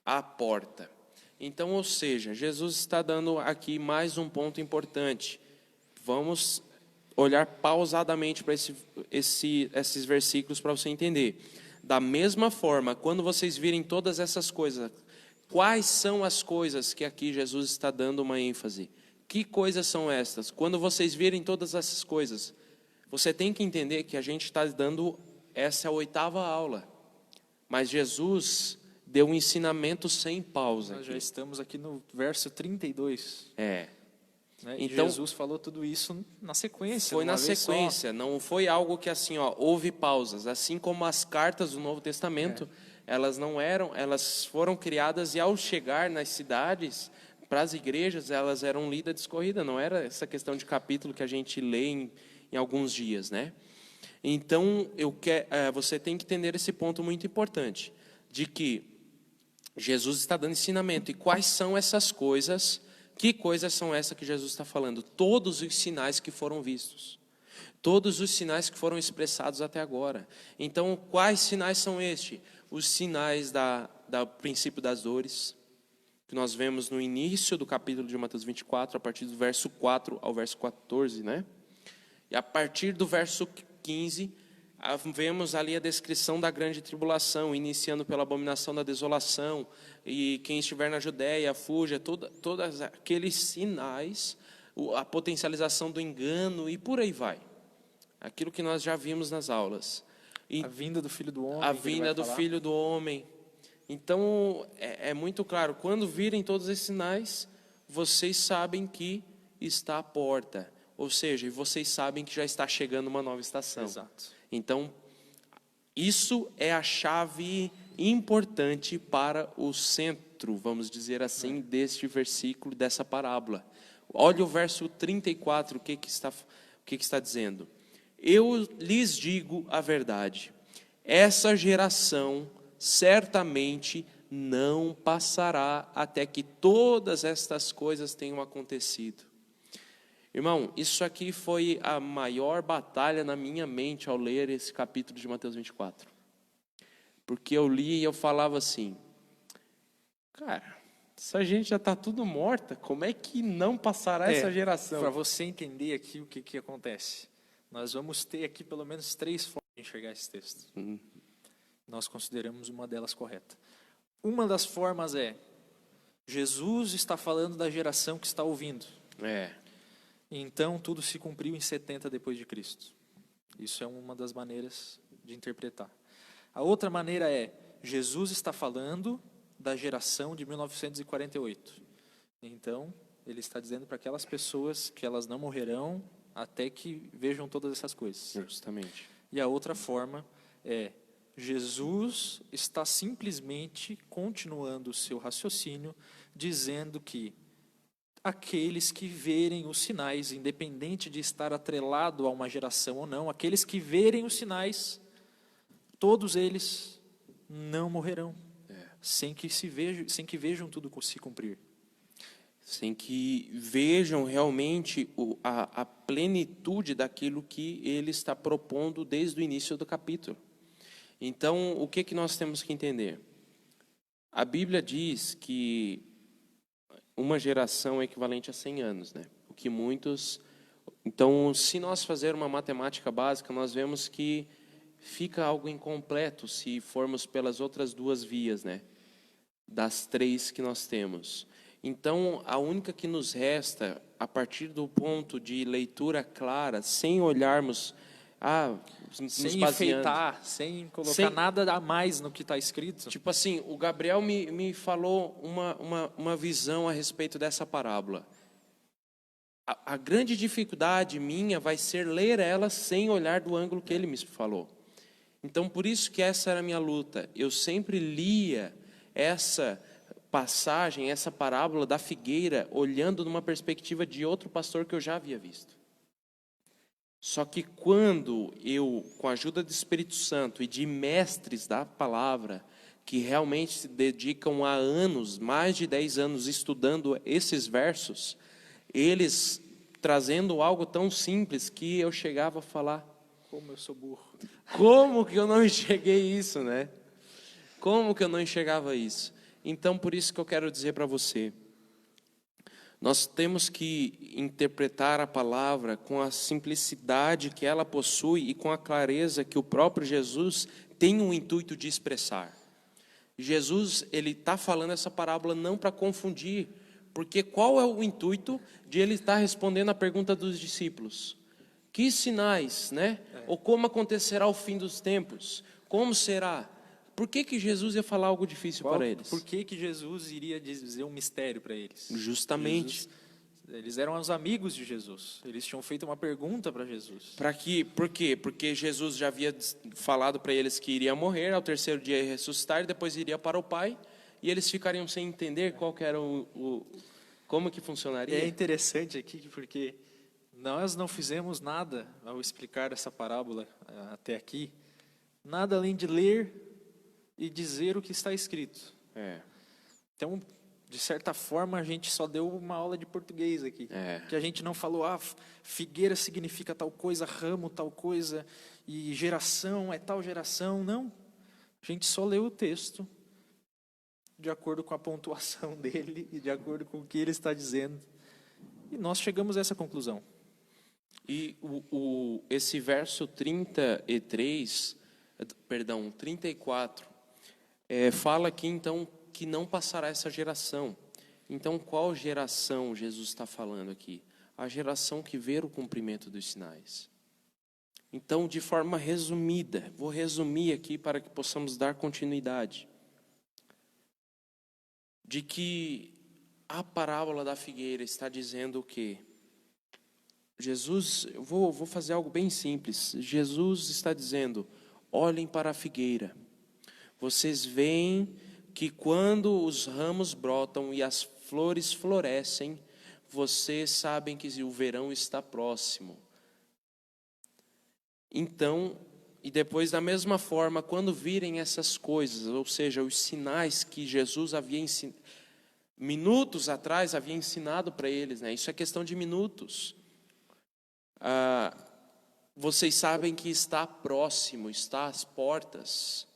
à porta. Então, ou seja, Jesus está dando aqui mais um ponto importante. Vamos olhar pausadamente para esses versículos para você entender. Da mesma forma, quando vocês virem todas essas coisas, quais são as coisas que aqui Jesus está dando uma ênfase? Que coisas são estas? Quando vocês virem todas essas coisas, você tem que entender que a gente está dando essa 8ª aula. Mas Jesus deu um ensinamento sem pausa. Nós já estamos aqui no verso 32. Né? Então, Jesus falou tudo isso na sequência. Foi na sequência, não foi algo que assim, houve pausas. Assim como as cartas do Novo Testamento, elas foram criadas e ao chegar nas cidades, para as igrejas, elas eram lidas descorrida, não era essa questão de capítulo que a gente lê em alguns dias, né? Então, você tem que entender esse ponto muito importante, de que Jesus está dando ensinamento. E quais são essas coisas? Que coisas são essas que Jesus está falando? Todos os sinais que foram vistos. Todos os sinais que foram expressados até agora. Então, quais sinais são estes? Os sinais do princípio das dores, que nós vemos no início do capítulo de Mateus 24, a partir do verso 4 ao verso 14, né? E a partir do verso 15, vemos ali a descrição da grande tribulação, iniciando pela abominação da desolação, e quem estiver na Judéia, fuja, todos aqueles sinais, a potencialização do engano e por aí vai. Aquilo que nós já vimos nas aulas. A vinda do Filho do Homem. A vinda do Filho do Homem. Então, é muito claro, quando virem todos esses sinais, vocês sabem que está à porta. Ou seja, vocês sabem que já está chegando uma nova estação. Exato. Então, isso é a chave importante para o centro, vamos dizer assim, deste versículo, dessa parábola. Olha o verso 34, o que está dizendo? Eu lhes digo a verdade, essa geração certamente não passará até que todas estas coisas tenham acontecido. Irmão, isso aqui foi a maior batalha na minha mente ao ler esse capítulo de Mateus 24. Porque eu li e eu falava assim, cara, essa gente já está tudo morta, como é que não passará essa geração? Para você entender aqui o que acontece, nós vamos ter aqui pelo menos 3 formas de enxergar esse texto. Nós consideramos uma delas correta. Uma das formas é, Jesus está falando da geração que está ouvindo. Então, tudo se cumpriu em 70 depois de Cristo. Isso é uma das maneiras de interpretar. A outra maneira é, Jesus está falando da geração de 1948. Então, ele está dizendo para aquelas pessoas que elas não morrerão até que vejam todas essas coisas. Justamente. E a outra forma é, Jesus está simplesmente continuando o seu raciocínio, dizendo que aqueles que verem os sinais, independente de estar atrelado a uma geração ou não, aqueles que verem os sinais, todos eles não morrerão, sem que vejam tudo se cumprir. Sem que vejam realmente a plenitude daquilo que ele está propondo desde o início do capítulo. Então, o que nós temos que entender? A Bíblia diz que uma geração é equivalente a 100 anos, né? O que muitos... Então, se nós fazermos uma matemática básica, nós vemos que fica algo incompleto se formos pelas outras 2 vias, né? Das 3 que nós temos. Então, a única que nos resta, a partir do ponto de leitura clara, sem olharmos... sem enfeitar, sem colocar nada a mais no que está escrito. Tipo assim, o Gabriel me falou uma visão a respeito dessa parábola. A grande dificuldade minha vai ser ler ela sem olhar do ângulo que ele me falou. Então, por isso que essa era a minha luta. Eu sempre lia essa passagem, essa parábola da figueira, olhando numa perspectiva de outro pastor que eu já havia visto. Só que quando eu, com a ajuda do Espírito Santo e de mestres da palavra, que realmente se dedicam há anos, mais de 10 anos, estudando esses versos, eles trazendo algo tão simples que eu chegava a falar: como eu sou burro. Como que eu não enxerguei isso, né? Como que eu não enxergava isso? Então, por isso que eu quero dizer para você, nós temos que interpretar a palavra com a simplicidade que ela possui e com a clareza que o próprio Jesus tem o intuito de expressar. Jesus, ele está falando essa parábola não para confundir, porque qual é o intuito de ele estar respondendo a pergunta dos discípulos? Que sinais, né? Ou como acontecerá o fim dos tempos? Como será? Por que Jesus ia falar algo difícil para eles? Por que Jesus iria dizer um mistério para eles? Justamente. Eles eram os amigos de Jesus. Eles tinham feito uma pergunta para Jesus. Por quê? Porque Jesus já havia falado para eles que iria morrer, ao 3º dia ia ressuscitar, e depois iria para o Pai, e eles ficariam sem entender qual que era como que funcionaria. É interessante aqui porque nós não fizemos nada ao explicar essa parábola até aqui, nada além de ler e dizer o que está escrito. Então, de certa forma, a gente só deu uma aula de português aqui. Que a gente não falou, figueira significa tal coisa, ramo tal coisa, e geração é tal geração. Não. A gente só leu o texto de acordo com a pontuação dele e de acordo com o que ele está dizendo. E nós chegamos a essa conclusão. E esse verso 34, fala aqui então que não passará essa geração. Então, qual geração Jesus está falando aqui? A geração que vê o cumprimento dos sinais. Então, de forma resumida, vou resumir aqui para que possamos dar continuidade. De que a parábola da figueira está dizendo o quê? Jesus, eu vou fazer algo bem simples. Jesus está dizendo: olhem para a figueira. Vocês veem que quando os ramos brotam e as flores florescem, vocês sabem que o verão está próximo. Então, e depois da mesma forma, quando virem essas coisas, ou seja, os sinais que Jesus havia minutos atrás havia ensinado para eles, né? Isso é questão de minutos. Vocês sabem que está próximo, está às portas.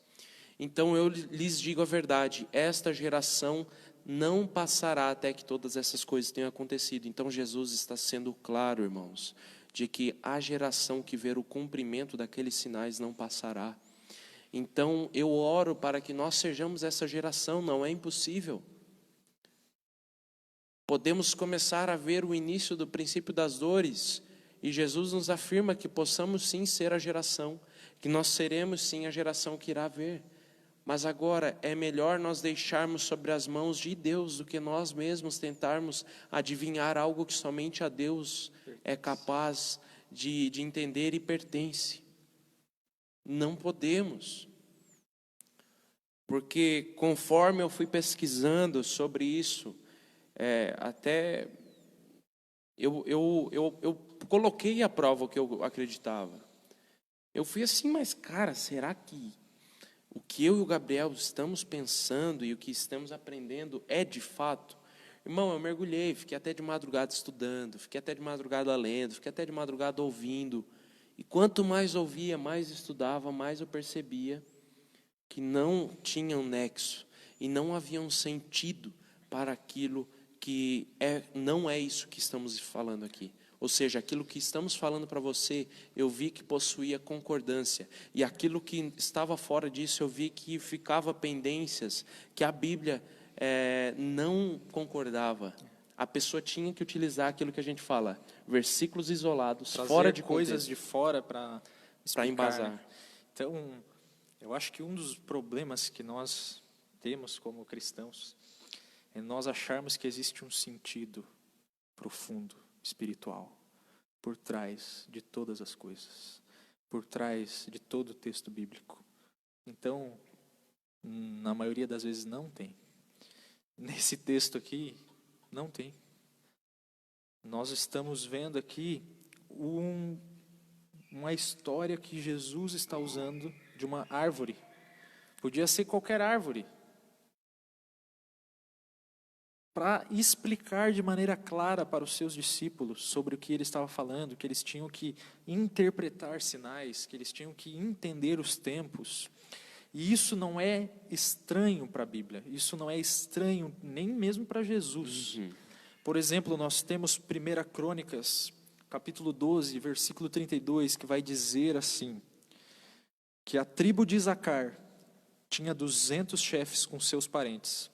Então eu lhes digo a verdade, esta geração não passará até que todas essas coisas tenham acontecido. Então Jesus está sendo claro, irmãos, de que a geração que ver o cumprimento daqueles sinais não passará. Então eu oro para que nós sejamos essa geração, não é impossível. Podemos começar a ver o início do princípio das dores, e Jesus nos afirma que possamos sim ser a geração, que nós seremos sim a geração que irá ver. Mas agora é melhor nós deixarmos sobre as mãos de Deus do que nós mesmos tentarmos adivinhar algo que somente a Deus é capaz de entender e pertence. Não podemos. Porque conforme eu fui pesquisando sobre isso, até eu coloquei à prova o que eu acreditava. Eu fui assim, mas cara, será que o que eu e o Gabriel estamos pensando e o que estamos aprendendo é de fato? Irmão, eu mergulhei, fiquei até de madrugada estudando, fiquei até de madrugada lendo, fiquei até de madrugada ouvindo. E quanto mais ouvia, mais estudava, mais eu percebia que não tinha um nexo e não havia um sentido para aquilo que não é isso que estamos falando aqui. Ou seja, aquilo que estamos falando para você, eu vi que possuía concordância. E aquilo que estava fora disso, eu vi que ficava pendências, que a Bíblia não concordava. A pessoa tinha que utilizar aquilo que a gente fala, versículos isolados, trazer fora de coisas contexto, de fora para embasar. Né? Então, eu acho que um dos problemas que nós temos como cristãos é nós acharmos que existe um sentido profundo, espiritual, por trás de todas as coisas, por trás de todo o texto bíblico. Então, na maioria das vezes não tem. Nesse texto aqui, não tem. Nós estamos vendo aqui uma história que Jesus está usando de uma árvore. Podia ser qualquer árvore. Para explicar de maneira clara para os seus discípulos sobre o que ele estava falando, que eles tinham que interpretar sinais, que eles tinham que entender os tempos. E isso não é estranho para a Bíblia, isso não é estranho nem mesmo para Jesus. Por exemplo, nós temos 1 Crônicas, capítulo 12, versículo 32, que vai dizer assim, que a tribo de Isacar tinha 200 chefes com seus parentes.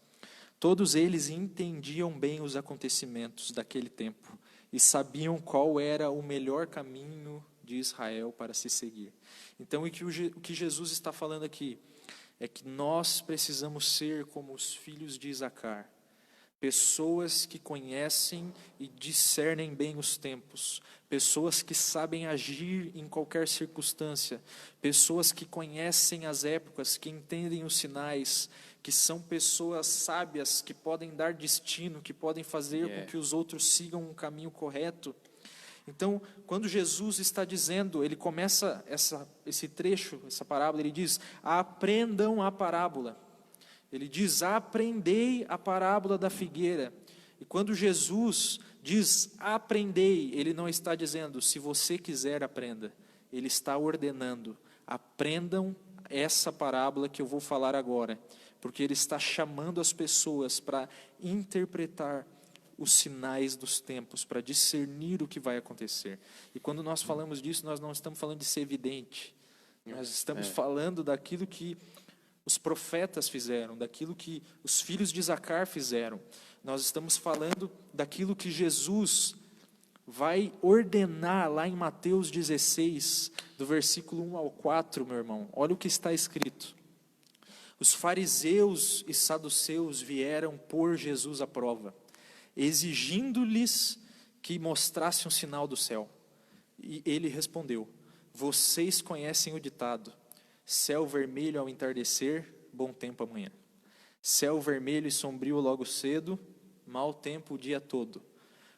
Todos eles entendiam bem os acontecimentos daquele tempo e sabiam qual era o melhor caminho de Israel para se seguir. Então, o que Jesus está falando aqui é que nós precisamos ser como os filhos de Isacar, pessoas que conhecem e discernem bem os tempos, pessoas que sabem agir em qualquer circunstância, pessoas que conhecem as épocas, que entendem os sinais, que são pessoas sábias, que podem dar destino, que podem fazer com que os outros sigam um caminho correto. Então, quando Jesus está dizendo, ele começa esse trecho, essa parábola, ele diz, aprendam a parábola. Ele diz, aprendei a parábola da figueira. E quando Jesus diz, aprendei, ele não está dizendo, se você quiser, aprenda. Ele está ordenando, aprendam essa parábola que eu vou falar agora. Porque ele está chamando as pessoas para interpretar os sinais dos tempos, para discernir o que vai acontecer. E quando nós falamos disso, nós não estamos falando de ser evidente. Nós estamos falando daquilo que os profetas fizeram, daquilo que os filhos de Isacar fizeram. Nós estamos falando daquilo que Jesus vai ordenar lá em Mateus 16, do versículo 1 ao 4, meu irmão. Olha o que está escrito. Os fariseus e saduceus vieram pôr Jesus à prova, exigindo-lhes que mostrasse um sinal do céu. E ele respondeu, vocês conhecem o ditado, céu vermelho ao entardecer, bom tempo amanhã. Céu vermelho e sombrio logo cedo, mau tempo o dia todo.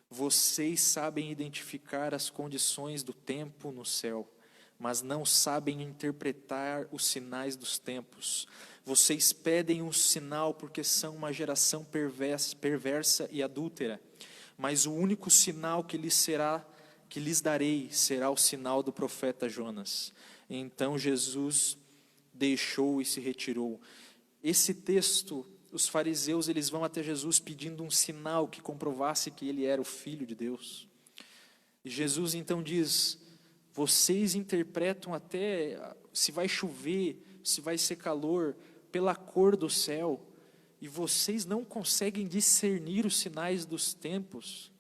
Vocês sabem identificar as condições do tempo no céu, mas não sabem interpretar os sinais dos tempos. Vocês pedem um sinal porque são uma geração perversa e adúltera, mas o único sinal que lhes darei será o sinal do profeta Jonas. Então Jesus deixou e se retirou. Esse texto os fariseus eles vão até Jesus pedindo um sinal que comprovasse que ele era o Filho de Deus. E Jesus então diz: vocês interpretam até se vai chover, se vai ser calor, pela cor do céu, e vocês não conseguem discernir os sinais dos tempos.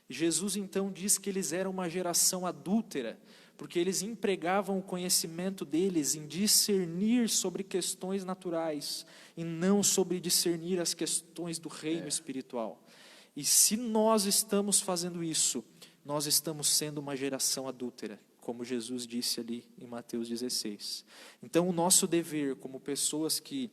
Jesus então diz que eles eram uma geração adúltera, porque eles empregavam o conhecimento deles em discernir sobre questões naturais, e não sobre discernir as questões do reino espiritual. E se nós estamos fazendo isso, nós estamos sendo uma geração adúltera, como Jesus disse ali em Mateus 16. Então o nosso dever, como pessoas que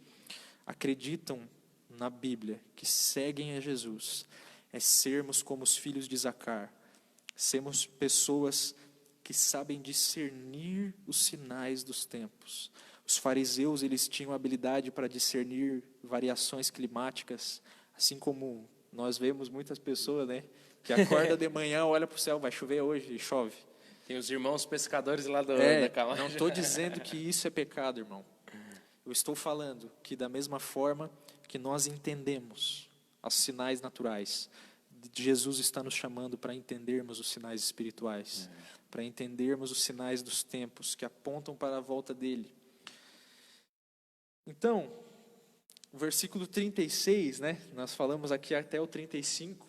acreditam na Bíblia, que seguem a Jesus, é sermos como os filhos de Zacar, sermos pessoas que sabem discernir os sinais dos tempos. Os fariseus, eles tinham habilidade para discernir variações climáticas, assim como nós vemos muitas pessoas, né, que acorda de manhã, olha para o céu, vai chover hoje, e chove. Tem os irmãos pescadores lá da Camargo. Não estou dizendo que isso é pecado, irmão. Eu estou falando que da mesma forma que nós entendemos os sinais naturais, Jesus está nos chamando para entendermos os sinais espirituais, para entendermos os sinais dos tempos que apontam para a volta dele. Então, o versículo 36, né, nós falamos aqui até o 35,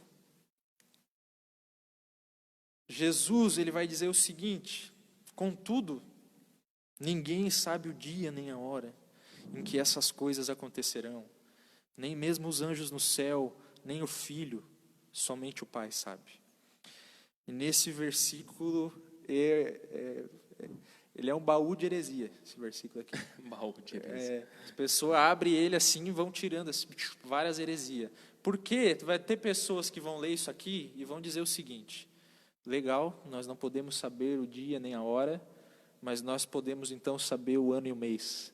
Jesus ele vai dizer o seguinte: contudo, ninguém sabe o dia nem a hora em que essas coisas acontecerão, nem mesmo os anjos no céu, nem o Filho, somente o Pai sabe. E nesse versículo, ele é um baú de heresia, esse versículo aqui. Baú de heresia. As pessoas abrem ele assim e vão tirando assim, várias heresias. Por quê? Vai ter pessoas que vão ler isso aqui e vão dizer o seguinte: legal, nós não podemos saber o dia nem a hora, mas nós podemos então saber o ano e o mês.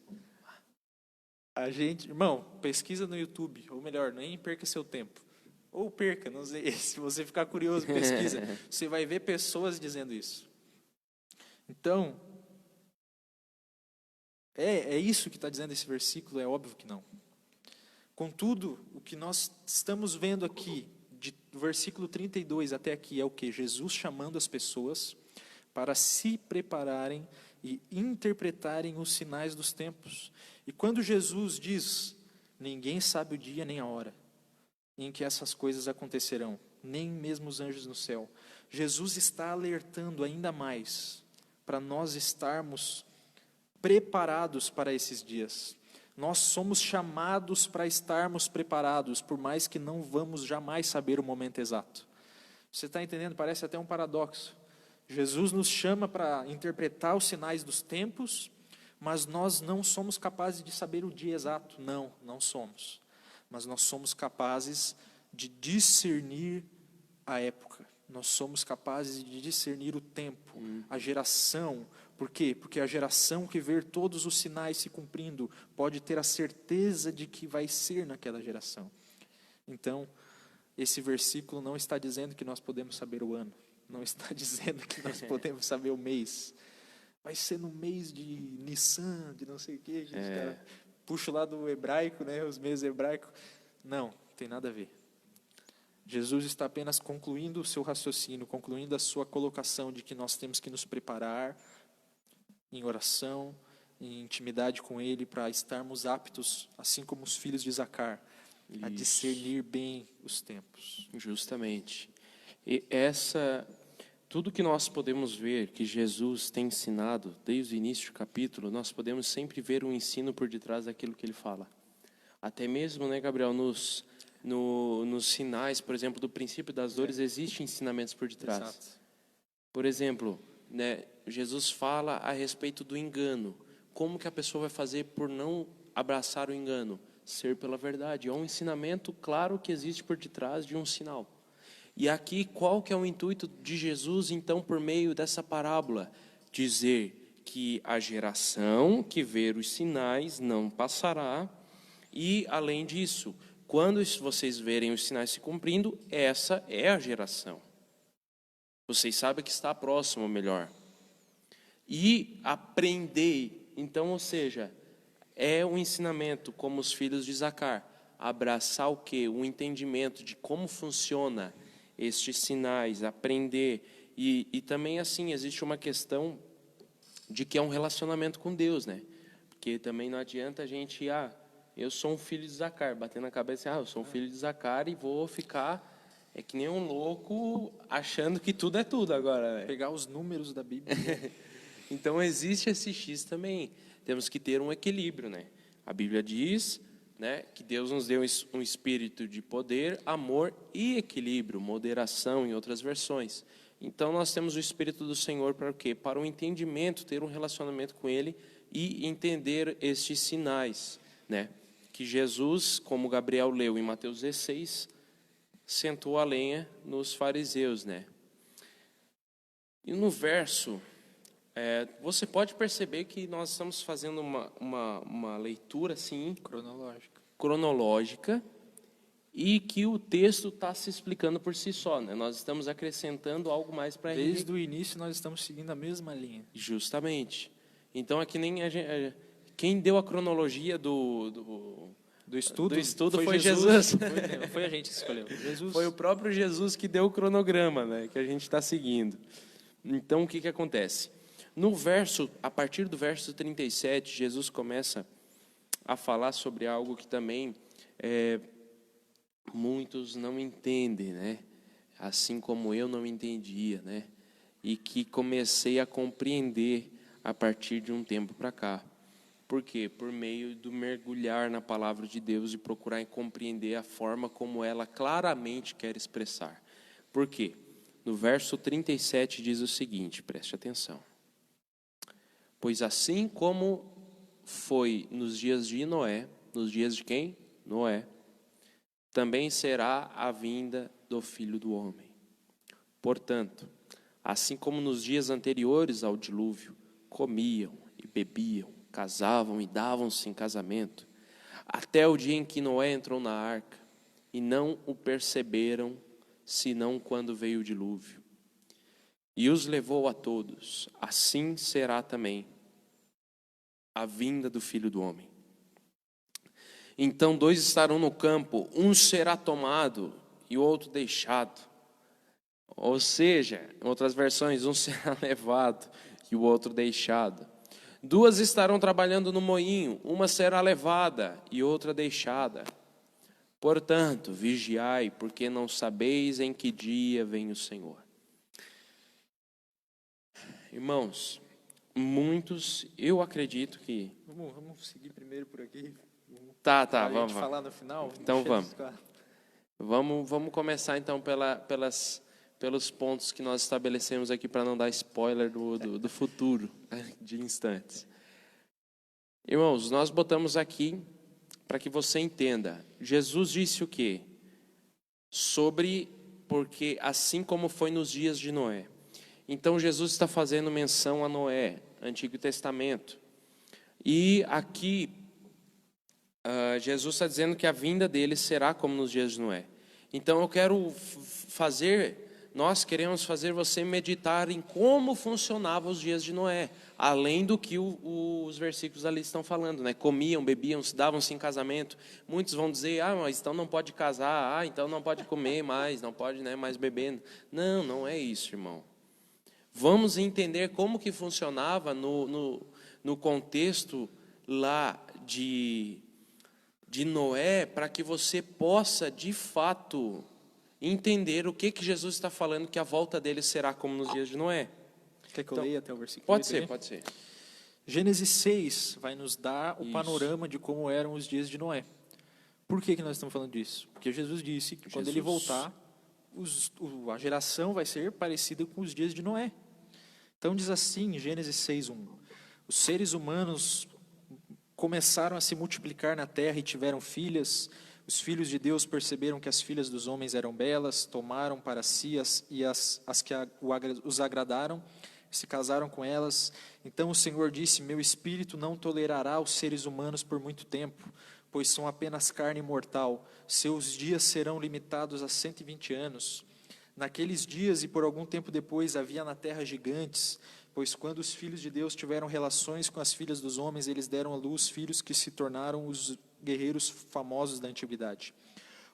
Irmão, pesquisa no YouTube, ou melhor, nem perca seu tempo. Ou perca, não sei, se você ficar curioso, pesquisa. Você vai ver pessoas dizendo isso. Então, é isso que está dizendo esse versículo? É óbvio que não. Contudo, o que nós estamos vendo aqui, do versículo 32 até aqui, é o que? Jesus chamando as pessoas para se prepararem e interpretarem os sinais dos tempos. E quando Jesus diz: ninguém sabe o dia nem a hora em que essas coisas acontecerão, nem mesmo os anjos no céu, Jesus está alertando ainda mais para nós estarmos preparados para esses dias. Nós somos chamados para estarmos preparados, por mais que não vamos jamais saber o momento exato. Você está entendendo? Parece até um paradoxo. Jesus nos chama para interpretar os sinais dos tempos, mas nós não somos capazes de saber o dia exato. Não somos. Mas nós somos capazes de discernir a época. Nós somos capazes de discernir o tempo, a geração. Por quê? Porque a geração que ver todos os sinais se cumprindo pode ter a certeza de que vai ser naquela geração. Então, esse versículo não está dizendo que nós podemos saber o ano. Não está dizendo que nós podemos saber o mês. Vai ser no mês de Nissan, de não sei o quê. Puxa lá do hebraico, né, os meses hebraicos. Não, tem nada a ver. Jesus está apenas concluindo o seu raciocínio, concluindo a sua colocação de que nós temos que nos preparar em oração, em intimidade com Ele, para estarmos aptos, assim como os filhos de Zacar, a discernir bem os tempos. Justamente. E tudo que nós podemos ver que Jesus tem ensinado desde o início do capítulo, nós podemos sempre ver um ensino por detrás daquilo que ele fala. Até mesmo, né, Gabriel, nos sinais, por exemplo, do princípio das dores, existem ensinamentos por detrás. Exato. Por exemplo, né, Jesus fala a respeito do engano. Como que a pessoa vai fazer por não abraçar o engano? Ser pela verdade. É um ensinamento claro que existe por detrás de um sinal. E aqui, qual que é o intuito de Jesus, então, por meio dessa parábola? Dizer que a geração que ver os sinais não passará. E, além disso, quando vocês verem os sinais se cumprindo, essa é a geração. Vocês sabem que está próximo, melhor. E aprender, então, ou seja, é um ensinamento como os filhos de Zacar. abraçar o quê? O entendimento de como funciona estes sinais, aprender. E também, assim, existe uma questão de que é um relacionamento com Deus, né? Porque também não adianta a gente, eu sou um filho de Zacar, bater na cabeça, eu sou um filho de Zacar e vou ficar, que nem um louco, achando que tudo é tudo agora, né? Pegar os números da Bíblia. Então, existe esse X também. Temos que ter um equilíbrio, né? A Bíblia diz, né, que Deus nos deu um espírito de poder, amor e equilíbrio, moderação em outras versões. Então, nós temos o Espírito do Senhor para o quê? Para o entendimento, ter um relacionamento com Ele e entender estes sinais, né? Que Jesus, como Gabriel leu em Mateus 16, sentou a lenha nos fariseus, né? E no verso, você pode perceber que nós estamos fazendo uma leitura assim, cronológica, e que o texto está se explicando por si só, né? Nós estamos acrescentando algo mais para ele. Desde o início nós estamos seguindo a mesma linha. Justamente. Então, é que nem quem deu a cronologia do estudo foi Jesus. Não foi a gente que escolheu. Jesus. Foi o próprio Jesus que deu o cronograma, né? Que a gente está seguindo. Então, o que acontece? A partir do verso 37, Jesus começa a falar sobre algo que também muitos não entendem, né? Assim como eu não entendia, né? E que comecei a compreender a partir de um tempo para cá. Por quê? Por meio do mergulhar na palavra de Deus e procurar compreender a forma como ela claramente quer expressar. Por quê? No verso 37 diz o seguinte, preste atenção. Pois assim como foi nos dias de Noé, nos dias de quem? Noé. Também será a vinda do Filho do Homem. Portanto, assim como nos dias anteriores ao dilúvio, comiam e bebiam, casavam e davam-se em casamento, até o dia em que Noé entrou na arca, e não o perceberam, senão quando veio o dilúvio. E os levou a todos, assim será também a vinda do Filho do Homem. Então 2 estarão no campo, um será tomado e o outro deixado. Ou seja, em outras versões, um será levado e o outro deixado. 2 estarão trabalhando no moinho, uma será levada e outra deixada. Portanto, vigiai, porque não sabeis em que dia vem o Senhor. Irmãos, muitos, eu acredito que... Vamos seguir primeiro por aqui. Tá, vamos falar no final. Então vamos começar então pelos pontos que nós estabelecemos aqui para não dar spoiler do futuro, de instantes. Irmãos, nós botamos aqui para que você entenda. Jesus disse o quê? Porque assim como foi nos dias de Noé. Então Jesus está fazendo menção a Noé, Antigo Testamento. E aqui Jesus está dizendo que a vinda dele será como nos dias de Noé. Então nós queremos fazer você meditar em como funcionavam os dias de Noé, além do que os versículos ali estão falando, né? Comiam, bebiam, davam-se em casamento. Muitos vão dizer, mas então não pode casar, então não pode comer mais, não pode, né, mais beber. Não é isso, irmão. Vamos entender como que funcionava no contexto lá de Noé, para que você possa, de fato, entender o que Jesus está falando, que a volta dele será como nos dias de Noé. Quer que eu leia até o versículo? Pode ser. Gênesis 6 vai nos dar o panorama de como eram os dias de Noé. Por que nós estamos falando disso? Porque Jesus disse que quando ele voltar, a geração vai ser parecida com os dias de Noé. Então diz assim, Gênesis 6:1. Os seres humanos começaram a se multiplicar na terra e tiveram filhas. Os filhos de Deus perceberam que as filhas dos homens eram belas, tomaram para si as que os agradaram, se casaram com elas. Então o Senhor disse, meu espírito não tolerará os seres humanos por muito tempo, pois são apenas carne mortal. Seus dias serão limitados a 120 anos. Naqueles dias e por algum tempo depois havia na terra gigantes, Pois quando os filhos de Deus tiveram relações com as filhas dos homens, eles deram à luz filhos que se tornaram os guerreiros famosos da antiguidade.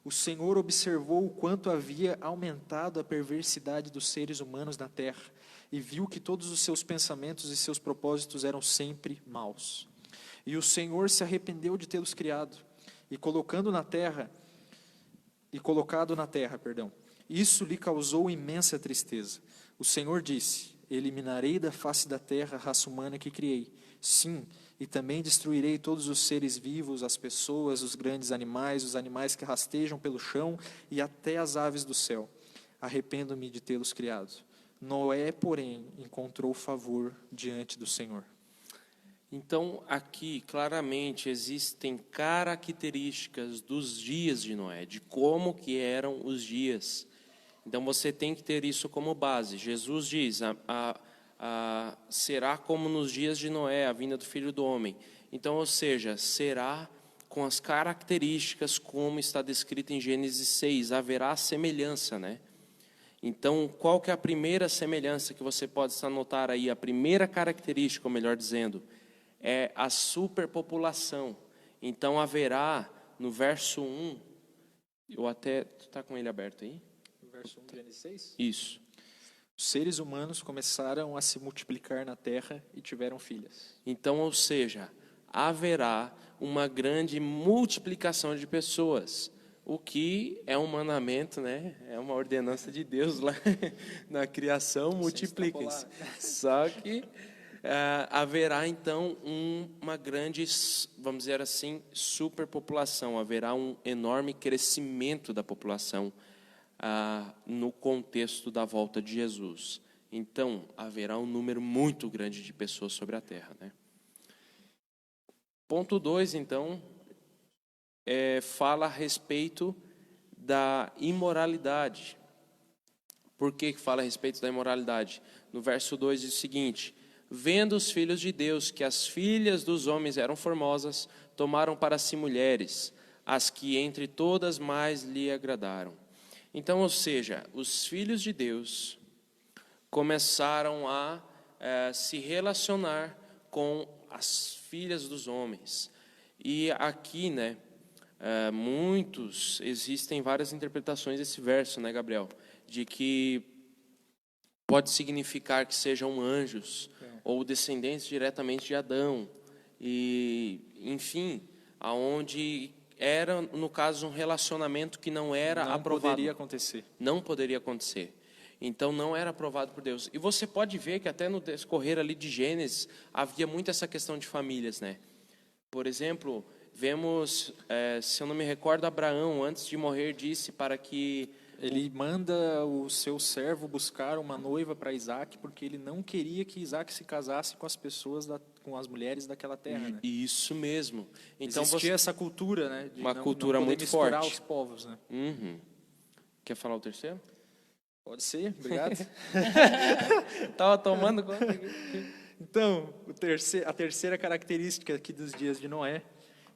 O Senhor observou o quanto havia aumentado a perversidade dos seres humanos na terra e viu que todos os seus pensamentos e seus propósitos eram sempre maus. E o Senhor se arrependeu de tê-los criado e colocado na terra, Isso lhe causou imensa tristeza. O Senhor disse: eliminarei da face da terra a raça humana que criei. Sim, e também destruirei todos os seres vivos, as pessoas, os grandes animais, os animais que rastejam pelo chão e até as aves do céu. Arrependo-me de tê-los criado. Noé, porém, encontrou favor diante do Senhor. Então, aqui, claramente, existem características dos dias de Noé, de como que eram os dias. Então, você tem que ter isso como base. Jesus diz, será como nos dias de Noé, a vinda do Filho do Homem. Então, ou seja, será com as características como está descrito em Gênesis 6, haverá semelhança, né? Então, qual que é a primeira semelhança que você pode anotar aí? A primeira característica, ou melhor dizendo, é a superpopulação. Então, haverá, no verso 1, tu está com ele aberto aí? No verso 1 de Gênesis 6? Isso. Os seres humanos começaram a se multiplicar na terra e tiveram filhas. Então, ou seja, haverá uma grande multiplicação de pessoas, o que é um mandamento, né? É uma ordenança de Deus lá na criação, multipliquem-se. Só que haverá então uma grande, vamos dizer assim, superpopulação, haverá um enorme crescimento da população no contexto da volta de Jesus. Então, haverá um número muito grande de pessoas sobre a terra, né? Ponto 2, então, fala a respeito da imoralidade. Por que fala a respeito da imoralidade? No verso 2 diz o seguinte: vendo os filhos de Deus que as filhas dos homens eram formosas, tomaram para si mulheres, as que entre todas mais lhe agradaram. Então, ou seja, os filhos de Deus começaram a se relacionar com as filhas dos homens. E aqui, né, existem várias interpretações desse verso, né, Gabriel? De que pode significar que sejam anjos ou descendentes diretamente de Adão. E, enfim, aonde era, no caso, um relacionamento que não era aprovado. Não poderia acontecer. Então, não era aprovado por Deus. E você pode ver que até no decorrer ali de Gênesis, havia muito essa questão de famílias, né? Por exemplo, vemos, se eu não me recordo, Abraão, antes de morrer, disse para que... Ele manda o seu servo buscar uma noiva para Isaac, porque ele não queria que Isaac se casasse com as pessoas, com as mulheres daquela terra, né? Isso mesmo. Então, existia essa cultura, né? De uma cultura não poder muito misturar forte. os povos, né? Uhum. Quer falar o terceiro? Pode ser, obrigado. Estava tomando conta. Então, a terceira característica aqui dos dias de Noé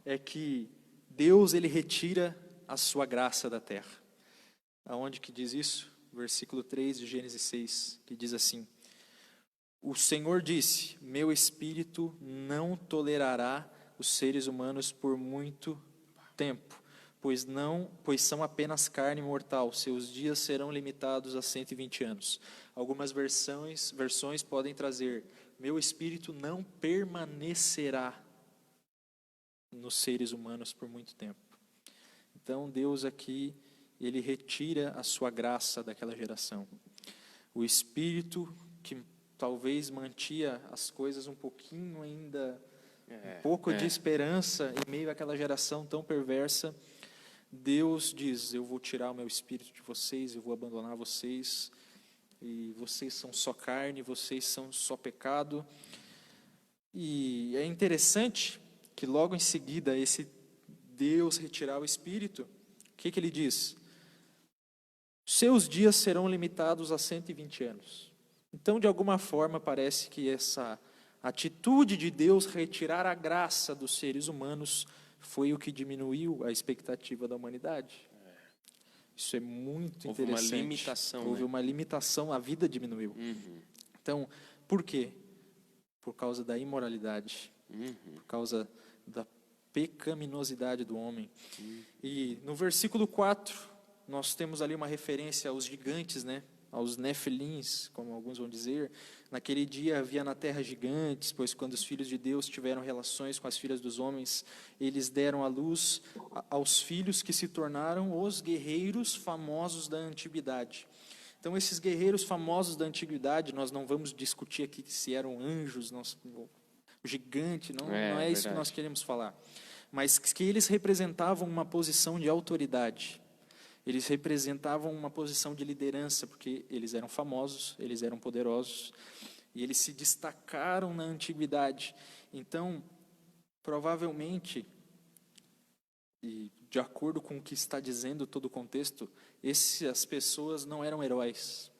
é que Deus, ele retira a sua graça da terra. Aonde que diz isso? Versículo 3 de Gênesis 6, que diz assim: o Senhor disse, meu espírito não tolerará os seres humanos por muito tempo, pois são apenas carne mortal, seus dias serão limitados a 120 anos. Algumas versões podem trazer, meu espírito não permanecerá nos seres humanos por muito tempo. Então, Deus aqui, ele retira a sua graça daquela geração. O espírito que talvez mantinha as coisas um pouquinho ainda, um pouco de esperança em meio àquela geração tão perversa, Deus diz, eu vou tirar o meu espírito de vocês, eu vou abandonar vocês, e vocês são só carne, vocês são só pecado. E é interessante que logo em seguida, esse Deus retirar o espírito, o que ele diz? Seus dias serão limitados a 120 anos. Então, de alguma forma, parece que essa atitude de Deus retirar a graça dos seres humanos foi o que diminuiu a expectativa da humanidade. Isso é muito interessante. Houve uma limitação. Houve uma limitação, a vida diminuiu. Uhum. Então, Por quê? Por causa da imoralidade, por causa da pecaminosidade do homem. E no versículo 4, nós temos ali uma referência aos gigantes, né? Aos nefilins, como alguns vão dizer. Naquele dia havia na terra gigantes, pois quando os filhos de Deus tiveram relações com as filhas dos homens, eles deram à luz aos filhos que se tornaram os guerreiros famosos da antiguidade. Então, esses guerreiros famosos da antiguidade, nós não vamos discutir aqui se eram anjos, o gigante, não é isso que nós queremos falar. Mas que eles representavam uma posição de autoridade. Eles representavam uma posição de liderança, porque eles eram famosos, eles eram poderosos, e eles se destacaram na antiguidade. Então, provavelmente, e de acordo com o que está dizendo todo o contexto, essas pessoas não eram heróis.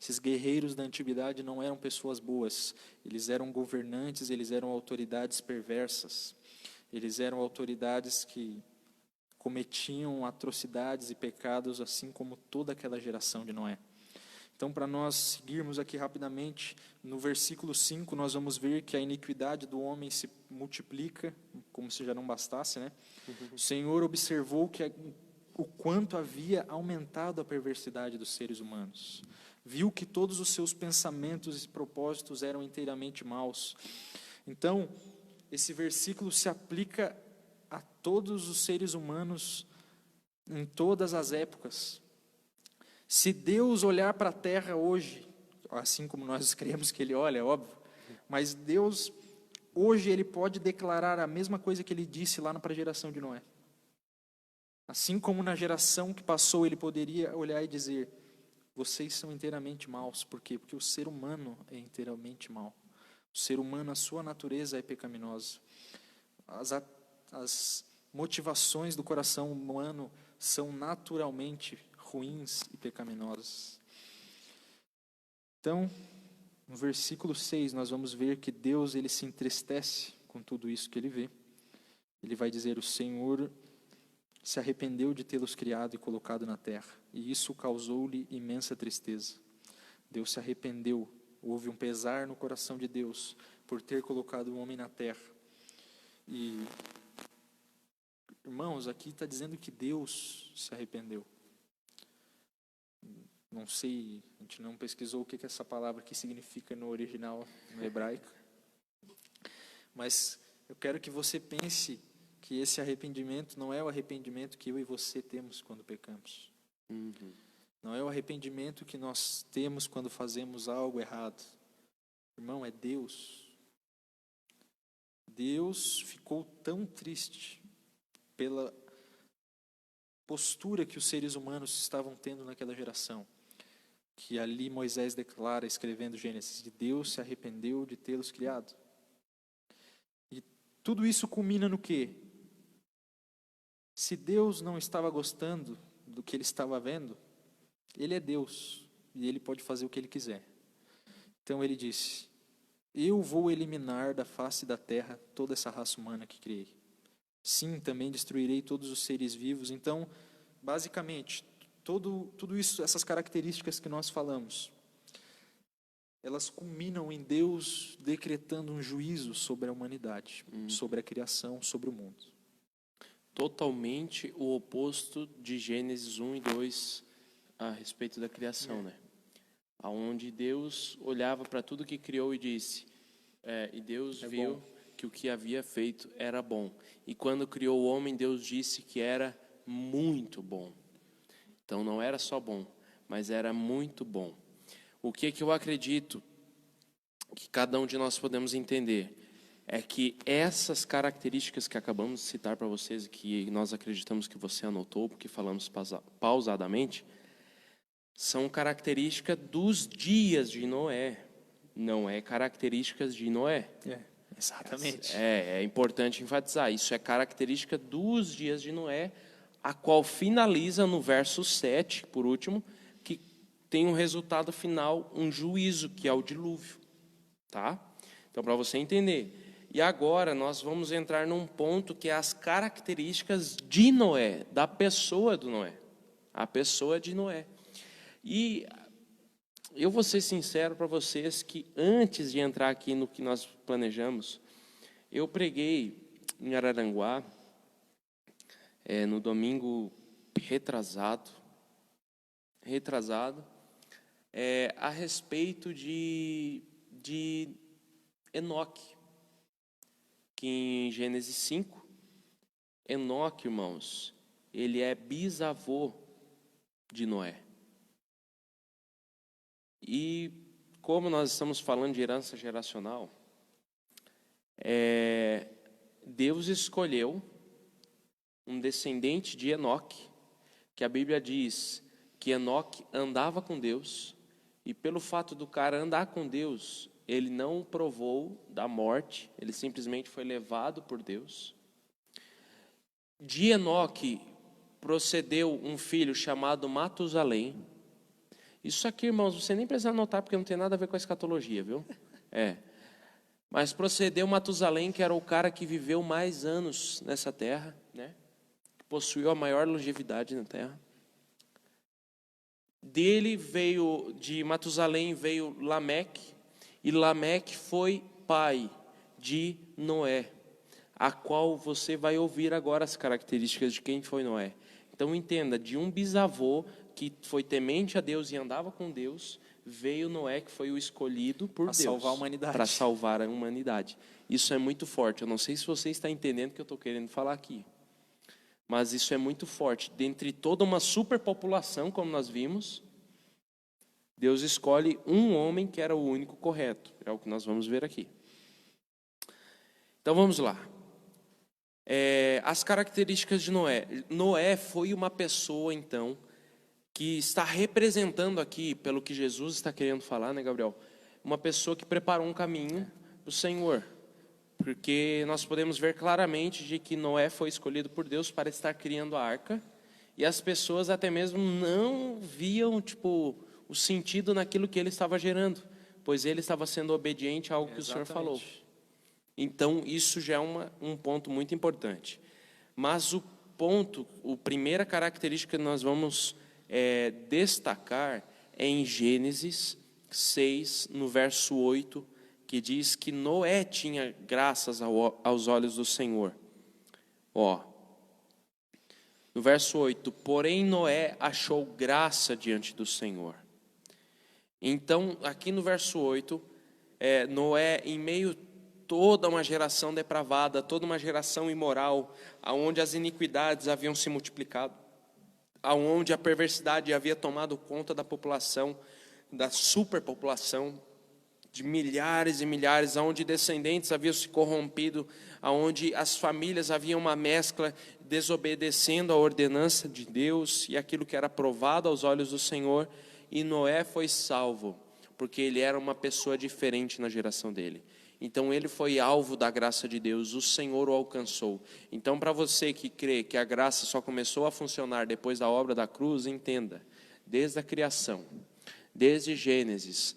Esses guerreiros da antiguidade não eram pessoas boas. Eles eram governantes, eles eram autoridades perversas. Eles eram autoridades que cometiam atrocidades e pecados, assim como toda aquela geração de Noé. Então, para nós seguirmos aqui rapidamente, no versículo 5, nós vamos ver que a iniquidade do homem se multiplica, como se já não bastasse, né? O Senhor observou o quanto havia aumentado a perversidade dos seres humanos. Viu que todos os seus pensamentos e propósitos eram inteiramente maus. Então, esse versículo se aplica a todos os seres humanos em todas as épocas. Se Deus olhar para a terra hoje, assim como nós cremos que Ele olha, é óbvio, mas Deus, hoje, Ele pode declarar a mesma coisa que Ele disse lá para a geração de Noé. Assim como na geração que passou, Ele poderia olhar e dizer: vocês são inteiramente maus. Por quê? Porque o ser humano é inteiramente mau. O ser humano, a sua natureza é pecaminosa. As motivações do coração humano são naturalmente ruins e pecaminosas. Então, no versículo 6, nós vamos ver que Deus, Ele se entristece com tudo isso que Ele vê. Ele vai dizer: o Senhor se arrependeu de tê-los criado e colocado na terra, e isso causou-lhe imensa tristeza. Deus se arrependeu, houve um pesar no coração de Deus por ter colocado o homem na terra. E, irmãos, aqui está dizendo que Deus se arrependeu. Não sei, a gente não pesquisou o que essa palavra aqui significa no original, no hebraico. Mas eu quero que você pense que esse arrependimento não é o arrependimento que eu e você temos quando pecamos. Não é o arrependimento que nós temos quando fazemos algo errado. Irmão, é Deus. Deus ficou tão triste pela postura que os seres humanos estavam tendo naquela geração, que ali Moisés declara, escrevendo Gênesis, que Deus se arrependeu de tê-los criado. E tudo isso culmina no quê? Se Deus não estava gostando do que Ele estava vendo, Ele é Deus e Ele pode fazer o que Ele quiser. Então Ele disse: eu vou eliminar da face da terra toda essa raça humana que criei. Sim, também destruirei todos os seres vivos. Então, basicamente, tudo isso, essas características que nós falamos, elas culminam em Deus decretando um juízo sobre a humanidade, sobre a criação, sobre o mundo. Totalmente o oposto de Gênesis 1 e 2 a respeito da criação, né? Onde Deus olhava para tudo que criou e disse, e Deus viu que o que havia feito era bom. E quando criou o homem, Deus disse que era muito bom. Então não era só bom, mas era muito bom. O que eu acredito que cada um de nós podemos entender é que essas características que acabamos de citar para vocês, que nós acreditamos que você anotou, porque falamos pausadamente, são características dos dias de Noé, não é características de Noé. Exatamente. É importante enfatizar, isso é característica dos dias de Noé, a qual finaliza no verso 7, por último, que tem um resultado final, um juízo, que é o dilúvio. Tá? Então, para você entender. E agora nós vamos entrar num ponto que é as características de Noé, da pessoa do Noé. A pessoa de Noé. E eu vou ser sincero para vocês que antes de entrar aqui no que nós planejamos, eu preguei em Araranguá, no domingo retrasado, a respeito de Enoque, que em Gênesis 5, Enoque, irmãos, ele é bisavô de Noé. E como nós estamos falando de herança geracional, Deus escolheu um descendente de Enoque, que a Bíblia diz que Enoque andava com Deus, e pelo fato do cara andar com Deus, ele não provou da morte, ele simplesmente foi levado por Deus. De Enoque procedeu um filho chamado Matusalém. Isso aqui, irmãos, você nem precisa anotar, porque não tem nada a ver com a escatologia, viu? Mas procedeu Matusalém, que era o cara que viveu mais anos nessa terra, né? Que possuiu a maior longevidade na terra. De Matusalém veio Lameque, e Lameque foi pai de Noé, a qual você vai ouvir agora as características de quem foi Noé. Então entenda, de um bisavô que foi temente a Deus e andava com Deus, veio Noé, que foi o escolhido por Deus para salvar a humanidade. Isso é muito forte. Eu não sei se você está entendendo o que eu estou querendo falar aqui, mas isso é muito forte. Dentre toda uma superpopulação, como nós vimos, Deus escolhe um homem que era o único correto. É o que nós vamos ver aqui. Então vamos lá. As características de Noé. Noé foi uma pessoa, então, que está representando aqui, pelo que Jesus está querendo falar, né, Gabriel? Uma pessoa que preparou um caminho para o Senhor. Porque nós podemos ver claramente de que Noé foi escolhido por Deus para estar criando a arca, e as pessoas até mesmo não viam, o sentido naquilo que ele estava gerando, pois ele estava sendo obediente a algo que o Senhor falou. Então, isso já é um ponto muito importante. Mas a primeira característica que nós vamos destacar é em Gênesis 6, no verso 8, que diz que Noé tinha graças aos olhos do Senhor. No verso 8, porém Noé achou graça diante do Senhor. Então, aqui no verso 8, Noé, em meio a toda uma geração depravada, toda uma geração imoral, aonde as iniquidades haviam se multiplicado, aonde a perversidade havia tomado conta da população, da superpopulação, de milhares e milhares, aonde descendentes haviam se corrompido, aonde as famílias haviam uma mescla, desobedecendo a ordenança de Deus e aquilo que era aprovado aos olhos do Senhor. E Noé foi salvo, porque ele era uma pessoa diferente na geração dele. Então ele foi alvo da graça de Deus, o Senhor o alcançou. Então, para você que crê que a graça só começou a funcionar depois da obra da cruz, entenda, desde a criação, desde Gênesis,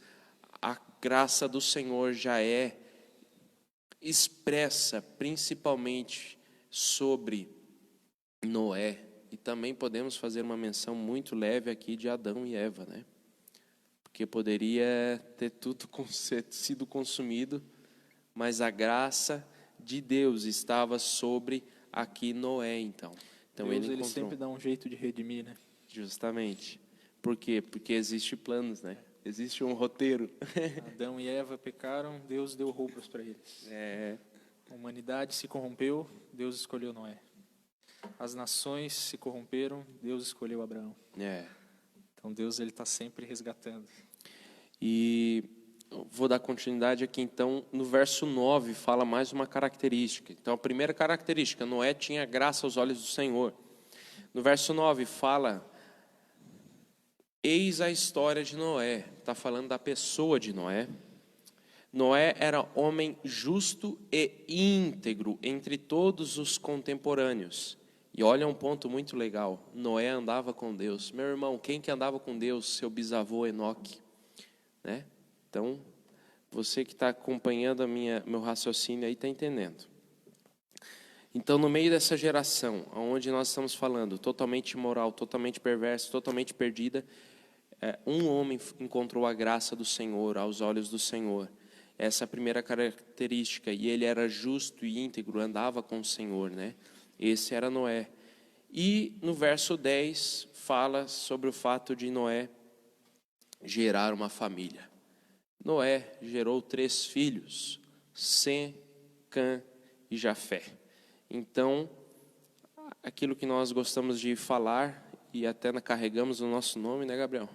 a graça do Senhor já é expressa principalmente sobre Noé. E também podemos fazer uma menção muito leve aqui de Adão e Eva, né? Porque poderia ter tudo sido consumido, mas a graça de Deus estava sobre aqui Noé, então. Deus, ele sempre dá um jeito de redimir, né? Justamente. Por quê? Porque existem planos, né? Existe um roteiro. Adão e Eva pecaram, Deus deu roupas para eles. A humanidade se corrompeu, Deus escolheu Noé. As nações se corromperam, Deus escolheu Abraão. Então Deus, ele está sempre resgatando. E vou dar continuidade aqui, então, no verso 9, fala mais uma característica. Então, a primeira característica, Noé tinha graça aos olhos do Senhor. No verso 9, fala, eis a história de Noé. Está falando da pessoa de Noé. Noé era homem justo e íntegro entre todos os contemporâneos. E olha um ponto muito legal, Noé andava com Deus. Meu irmão, quem que andava com Deus? Seu bisavô Enoque, né? Então, você que está acompanhando meu raciocínio aí está entendendo. Então, no meio dessa geração, onde nós estamos falando, totalmente imoral, totalmente perversa, totalmente perdida, Um homem encontrou a graça do Senhor, aos olhos do Senhor. Essa é a primeira característica. E ele era justo e íntegro, andava com o Senhor, né? Esse era Noé. E no verso 10 fala sobre o fato de Noé gerar uma família. Noé gerou 3 filhos, Sem, Cã e Jafé. Então, aquilo que nós gostamos de falar e até carregamos no nosso nome, né, Gabriel?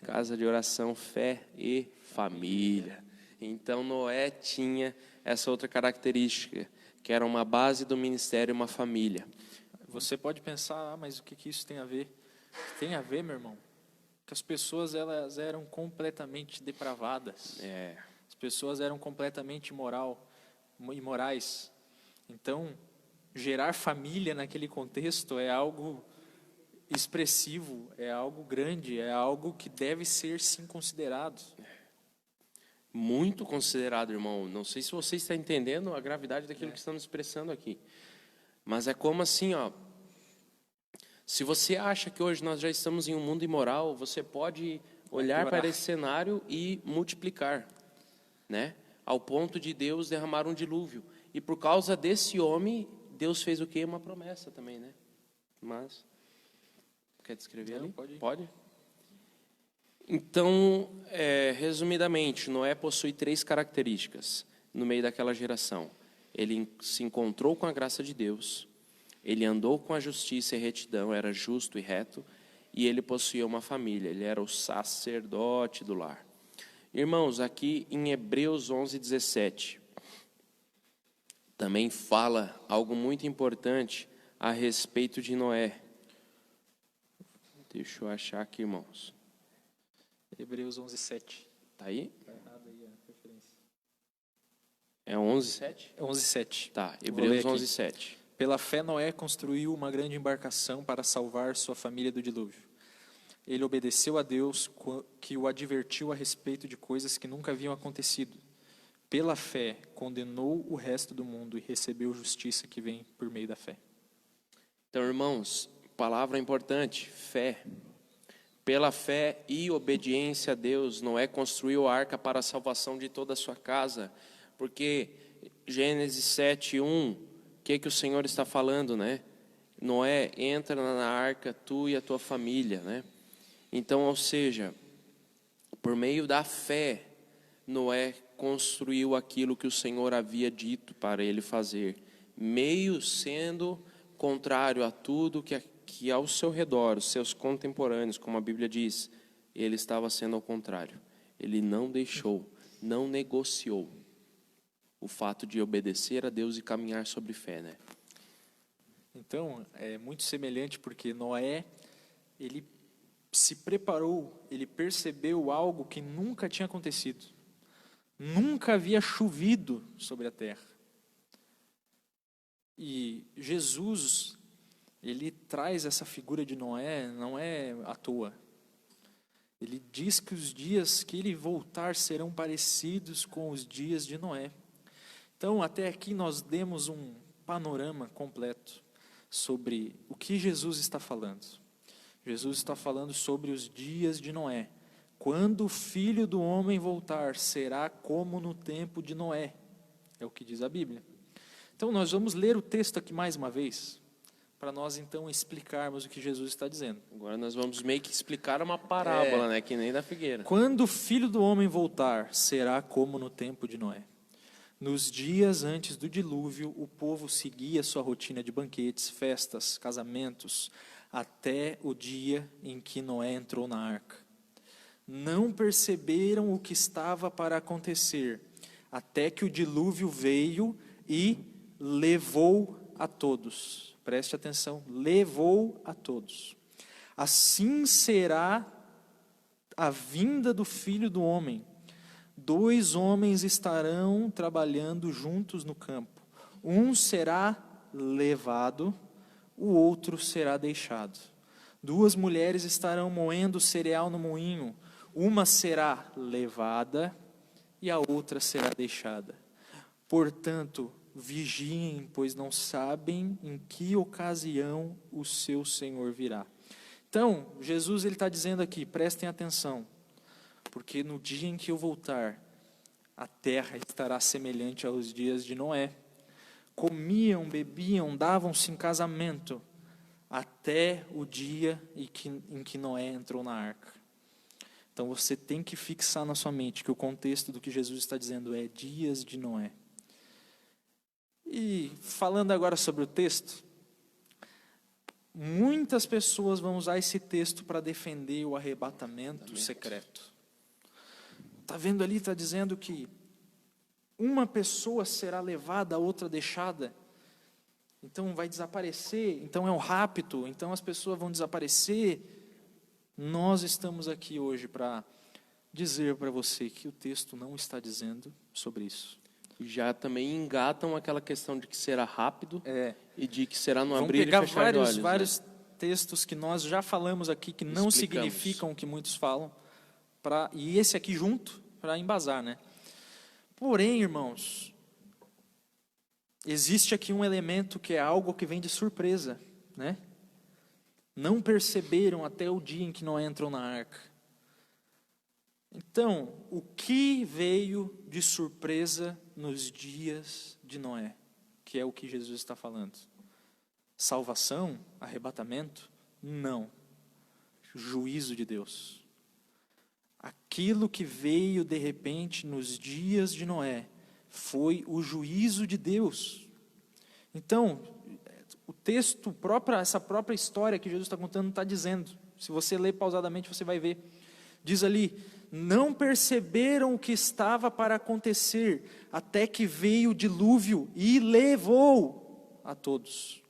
Casa de oração, fé e família. Então, Noé tinha essa outra característica, que era uma base do ministério e uma família. Você pode pensar, mas o que isso tem a ver? Tem a ver, meu irmão, que as pessoas elas eram completamente depravadas. As pessoas eram completamente imorais. Então, gerar família naquele contexto é algo expressivo, é algo grande, é algo que deve ser sim considerado. Muito considerado, irmão. Não sei se você está entendendo a gravidade daquilo que estamos expressando aqui. Mas é como assim, ó. Se você acha que hoje nós já estamos em um mundo imoral, você pode olhar para esse cenário e multiplicar, né? Ao ponto de Deus derramar um dilúvio. E por causa desse homem, Deus fez o quê? Uma promessa também, né? Mas, quer descrever ali? Pode? Então, resumidamente, Noé possui 3 características no meio daquela geração. Ele se encontrou com a graça de Deus, ele andou com a justiça e retidão, era justo e reto, e ele possuía uma família, ele era o sacerdote do lar. Irmãos, aqui em Hebreus 11:17, também fala algo muito importante a respeito de Noé. Deixa eu achar aqui, irmãos. Hebreus 11:7. Está aí? Está errado aí a referência. É 11:7? É 11:7. Tá, Hebreus 11:7. Pela fé, Noé construiu uma grande embarcação para salvar sua família do dilúvio. Ele obedeceu a Deus, que o advertiu a respeito de coisas que nunca haviam acontecido. Pela fé, condenou o resto do mundo e recebeu justiça que vem por meio da fé. Então, irmãos, palavra importante, fé. Pela fé e obediência a Deus, Noé construiu a arca para a salvação de toda a sua casa. Porque Gênesis 7:1, o que o Senhor está falando, né? Noé, entra na arca, tu e a tua família, né? Então, ou seja, por meio da fé, Noé construiu aquilo que o Senhor havia dito para ele fazer, meio sendo contrário a tudo que ao seu redor, os seus contemporâneos, como a Bíblia diz, ele estava sendo ao contrário. Ele não deixou, não negociou o fato de obedecer a Deus e caminhar sobre fé, né? Então, é muito semelhante porque Noé, ele se preparou, ele percebeu algo que nunca tinha acontecido. Nunca havia chovido sobre a terra. E Jesus, ele traz essa figura de Noé, não é à toa. Ele diz que os dias que ele voltar serão parecidos com os dias de Noé. Então, até aqui nós demos um panorama completo sobre o que Jesus está falando. Jesus está falando sobre os dias de Noé. Quando o Filho do Homem voltar, será como no tempo de Noé. É o que diz a Bíblia. Então, nós vamos ler o texto aqui mais uma vez, para nós então explicarmos o que Jesus está dizendo. Agora nós vamos meio que explicar uma parábola, né? Que nem da figueira. Quando o Filho do Homem voltar, será como no tempo de Noé. Nos dias antes do dilúvio, o povo seguia sua rotina de banquetes, festas, casamentos, até o dia em que Noé entrou na arca. Não perceberam o que estava para acontecer, até que o dilúvio veio e levou a todos. Preste atenção, levou a todos. Assim será a vinda do Filho do Homem. 2 homens estarão trabalhando juntos no campo. Um será levado, o outro será deixado. 2 mulheres estarão moendo cereal no moinho. Uma será levada e a outra será deixada. Portanto, vigiem, pois não sabem em que ocasião o seu Senhor virá. Então, Jesus ele está dizendo aqui, prestem atenção, porque no dia em que eu voltar, a terra estará semelhante aos dias de Noé. Comiam, bebiam, davam-se em casamento, até o dia em que Noé entrou na arca. Então você tem que fixar na sua mente que o contexto do que Jesus está dizendo é dias de Noé. E falando agora sobre o texto, muitas pessoas vão usar esse texto para defender o arrebatamento secreto. Está vendo ali, está dizendo que uma pessoa será levada, a outra deixada. Então vai desaparecer, então é um rapto, então as pessoas vão desaparecer. Nós estamos aqui hoje para dizer para você que o texto não está dizendo sobre isso. Já também engatam aquela questão de que será rápido e de que será no Vamos abrir e pegar fechar de olhos. vários textos que nós já falamos aqui, que não significam o que muitos falam, e esse aqui junto, para embasar, né? Porém, irmãos, existe aqui um elemento que é algo que vem de surpresa, né? Não perceberam até o dia em que Noé entrou na arca. Então, o que veio de surpresa nos dias de Noé? Que é o que Jesus está falando. Salvação? Arrebatamento? Não. Juízo de Deus. Aquilo que veio de repente nos dias de Noé foi o juízo de Deus. Então, o texto, essa própria história que Jesus está contando está dizendo. Se você ler pausadamente, você vai ver. Diz ali, não perceberam o que estava para acontecer, até que veio o dilúvio e levou a todos.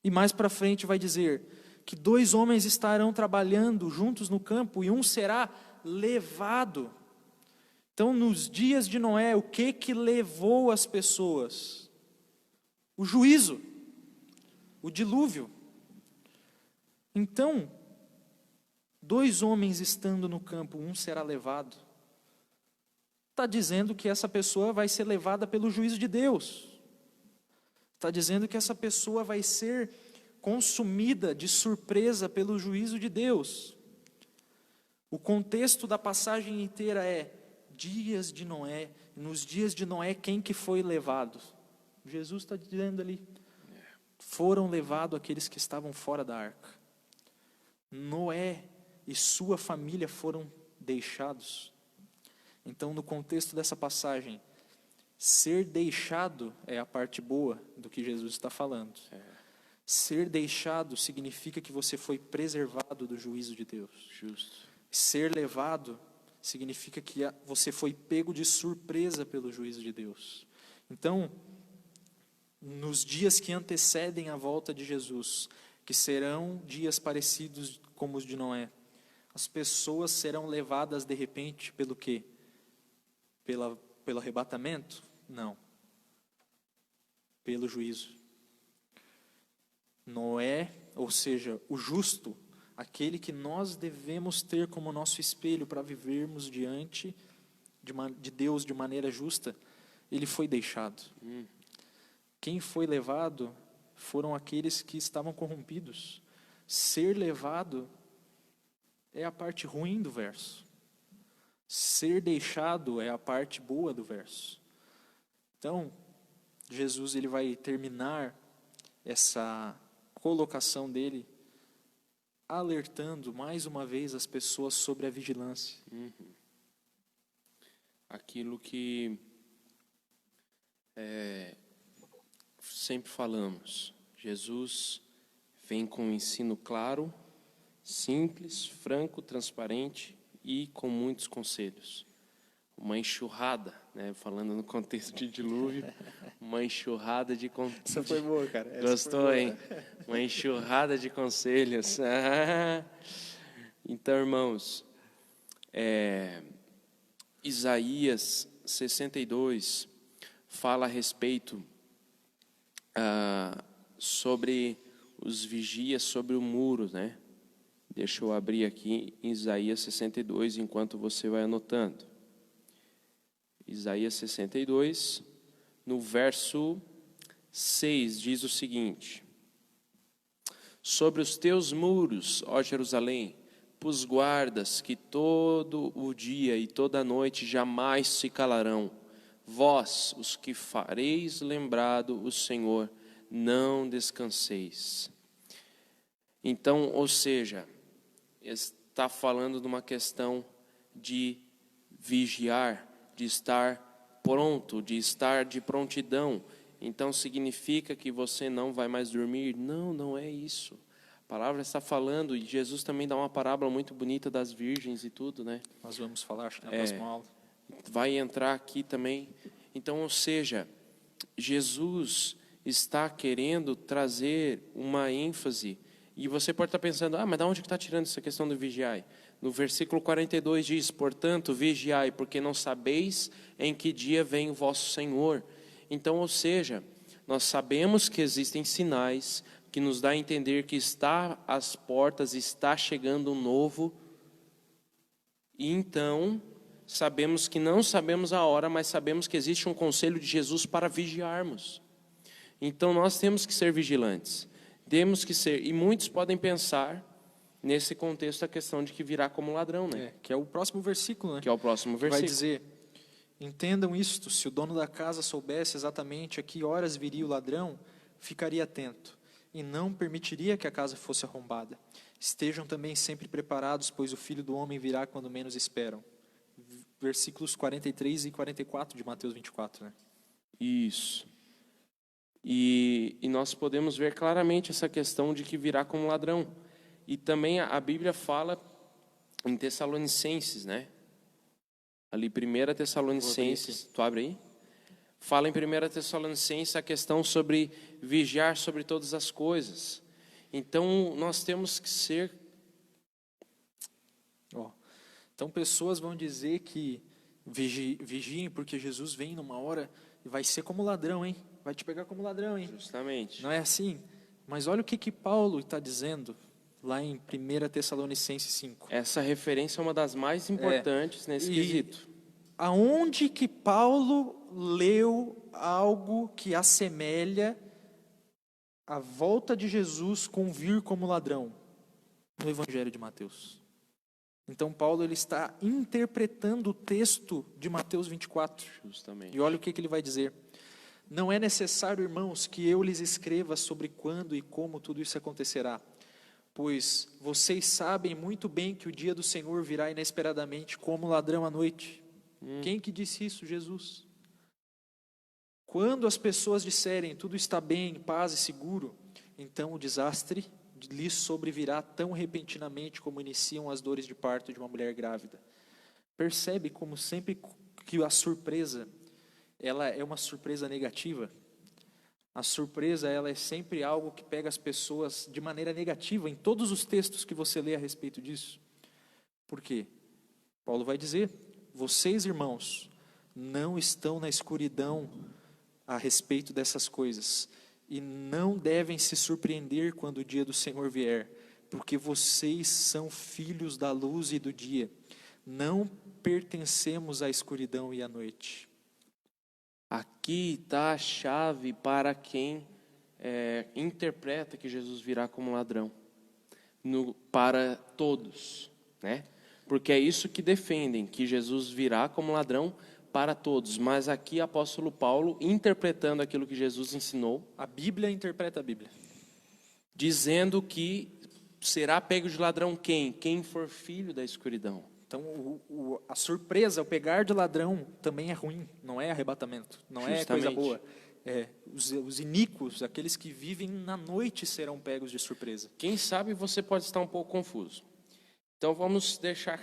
E mais para frente vai dizer que 2 homens estarão trabalhando juntos no campo e um será levado. Então, nos dias de Noé, o que levou as pessoas? O juízo, o dilúvio. Então, 2 homens estando no campo, um será levado. Está dizendo que essa pessoa vai ser levada pelo juízo de Deus. Está dizendo que essa pessoa vai ser consumida de surpresa pelo juízo de Deus. O contexto da passagem inteira é dias de Noé. Nos dias de Noé, quem que foi levado? Jesus está dizendo ali. Foram levados aqueles que estavam fora da arca. Noé e sua família foram deixados. Então, no contexto dessa passagem, ser deixado é a parte boa do que Jesus está falando. Ser deixado significa que você foi preservado do juízo de Deus. Justo. Ser levado significa que você foi pego de surpresa pelo juízo de Deus. Então, nos dias que antecedem a volta de Jesus, que serão dias parecidos como os de Noé, as pessoas serão levadas de repente pelo quê? Pelo arrebatamento? Não. Pelo juízo. Noé, ou seja, o justo, aquele que nós devemos ter como nosso espelho para vivermos diante de Deus de maneira justa, ele foi deixado. Quem foi levado foram aqueles que estavam corrompidos. Ser levado é a parte ruim do verso. Ser deixado é a parte boa do verso. Então, Jesus ele vai terminar essa colocação dele alertando mais uma vez as pessoas sobre a vigilância. Aquilo que sempre falamos. Jesus vem com um ensino claro, simples, franco, transparente e com muitos conselhos. Uma enxurrada, né? Falando no contexto de dilúvio, uma enxurrada de conselhos. Essa foi boa, cara. Gostou, hein? Uma enxurrada de conselhos. Então, irmãos, Isaías 62 fala a respeito sobre os vigias sobre o muro, né? Deixa eu abrir aqui em Isaías 62 enquanto você vai anotando. Isaías 62, no verso 6, diz o seguinte: Sobre os teus muros, ó Jerusalém, pus guardas que todo o dia e toda a noite jamais se calarão. Vós, os que fareis lembrado o Senhor, não descanseis. Então, ou seja, está falando de uma questão de vigiar, de estar pronto, de estar de prontidão. Então significa que você não vai mais dormir? Não, não é isso. A palavra está falando, e Jesus também dá uma parábola muito bonita das virgens e tudo, né? Nós vamos falar, acho que na próxima aula. Vai entrar aqui também. Então, ou seja, Jesus está querendo trazer uma ênfase. E você pode estar pensando, mas de onde que está tirando essa questão do vigiai? No versículo 42 diz, portanto, vigiai, porque não sabeis em que dia vem o vosso Senhor. Então, ou seja, nós sabemos que existem sinais que nos dá a entender que está às portas, está chegando um novo. E então, sabemos que não sabemos a hora, mas sabemos que existe um conselho de Jesus para vigiarmos. Então, nós temos que ser vigilantes. Temos que ser, e muitos podem pensar nesse contexto a questão de que virá como ladrão, né? Que é o próximo versículo, né? Que é o próximo versículo. Vai dizer, entendam isto, se o dono da casa soubesse exatamente a que horas viria o ladrão, ficaria atento, e não permitiria que a casa fosse arrombada. Estejam também sempre preparados, pois o Filho do Homem virá quando menos esperam. Versículos 43 e 44 de Mateus 24, né? Isso. E nós podemos ver claramente essa questão de que virá como ladrão. E também a Bíblia fala em Tessalonicenses, né? Ali, 1 Tessalonicenses, tu abre aí? Fala em 1 Tessalonicenses a questão sobre vigiar sobre todas as coisas. Então, nós temos que ser... Então, pessoas vão dizer que vigiem porque Jesus vem numa hora e vai ser como ladrão, hein? Vai te pegar como ladrão, hein? Justamente. Não é assim? Mas olha o que Paulo está dizendo lá em 1 Tessalonicenses 5. Essa referência é uma das mais importantes nesse quesito. Aonde que Paulo leu algo que assemelha a volta de Jesus com vir como ladrão? No Evangelho de Mateus. Então Paulo ele está interpretando o texto de Mateus 24. Justamente. E olha o que ele vai dizer. Não é necessário, irmãos, que eu lhes escreva sobre quando e como tudo isso acontecerá, pois vocês sabem muito bem que o dia do Senhor virá inesperadamente como ladrão à noite. Quem que disse isso? Jesus. Quando as pessoas disserem tudo está bem, paz e seguro, então o desastre lhes sobrevirá tão repentinamente como iniciam as dores de parto de uma mulher grávida. Percebe como sempre que a surpresa ela é uma surpresa negativa? A surpresa ela é sempre algo que pega as pessoas de maneira negativa em todos os textos que você lê a respeito disso. Por quê? Paulo vai dizer, vocês irmãos não estão na escuridão a respeito dessas coisas e não devem se surpreender quando o dia do Senhor vier, porque vocês são filhos da luz e do dia, não pertencemos à escuridão e à noite. Aqui está a chave para quem interpreta que Jesus virá como ladrão. Para todos, né? Porque é isso que defendem, que Jesus virá como ladrão para todos. Mas aqui apóstolo Paulo, interpretando aquilo que Jesus ensinou. A Bíblia interpreta a Bíblia. Dizendo que será pego de ladrão quem? Quem for filho da escuridão. Então, a surpresa, o pegar de ladrão também é ruim, não é arrebatamento, não Justamente. É coisa boa. Os iníquos, aqueles que vivem na noite serão pegos de surpresa. Quem sabe você pode estar um pouco confuso. Então, vamos deixar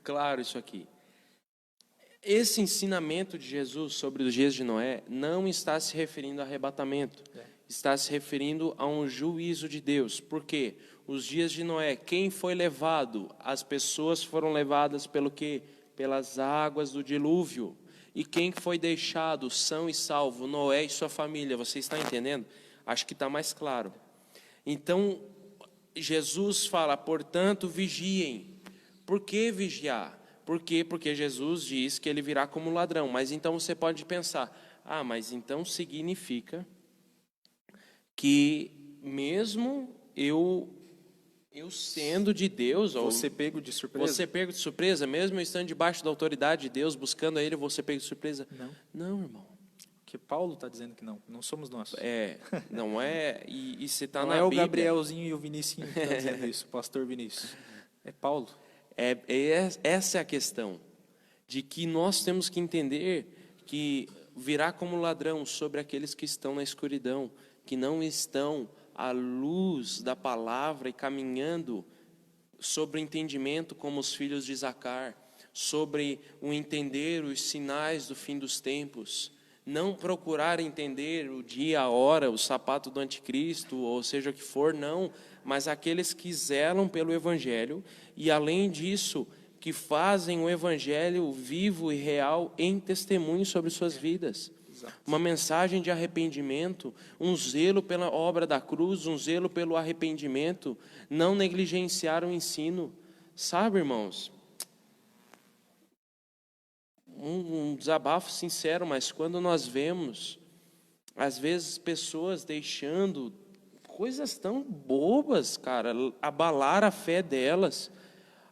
claro isso aqui. Esse ensinamento de Jesus sobre os dias de Noé não está se referindo a arrebatamento. Está se referindo a um juízo de Deus. Por quê? Os dias de Noé, quem foi levado? As pessoas foram levadas pelo quê? Pelas águas do dilúvio. E quem foi deixado são e salvo? Noé e sua família. Você está entendendo? Acho que está mais claro. Então, Jesus fala, portanto, vigiem. Por que vigiar? Por quê? Porque Jesus diz que ele virá como ladrão. Mas então você pode pensar, mas então significa que mesmo eu sendo de Deus, ou Você pego de surpresa? você pego de surpresa, mesmo eu estando debaixo da autoridade de Deus, buscando a Ele, você pego de surpresa? Não. Não, irmão. Porque Paulo está dizendo que não somos nós. Não é, e você está Não na é o Bíblia. Gabrielzinho e o Vinicinho que estão dizendo isso, o pastor Vinícius. É Paulo. Essa é a questão, de que nós temos que entender que virá como ladrão sobre aqueles que estão na escuridão, que não estão à luz da palavra e caminhando sobre o entendimento como os filhos de Zacar, sobre o entender os sinais do fim dos tempos, não procurar entender o dia, a hora, o sapato do anticristo, ou seja o que for, não, mas aqueles que zelam pelo evangelho e, além disso, que fazem o evangelho vivo e real em testemunho sobre suas vidas. Exato. Uma mensagem de arrependimento, um zelo pela obra da cruz, um zelo pelo arrependimento, não negligenciar o ensino. Sabe, irmãos, um desabafo sincero, mas quando nós vemos, às vezes, pessoas deixando coisas tão bobas, cara, abalar a fé delas,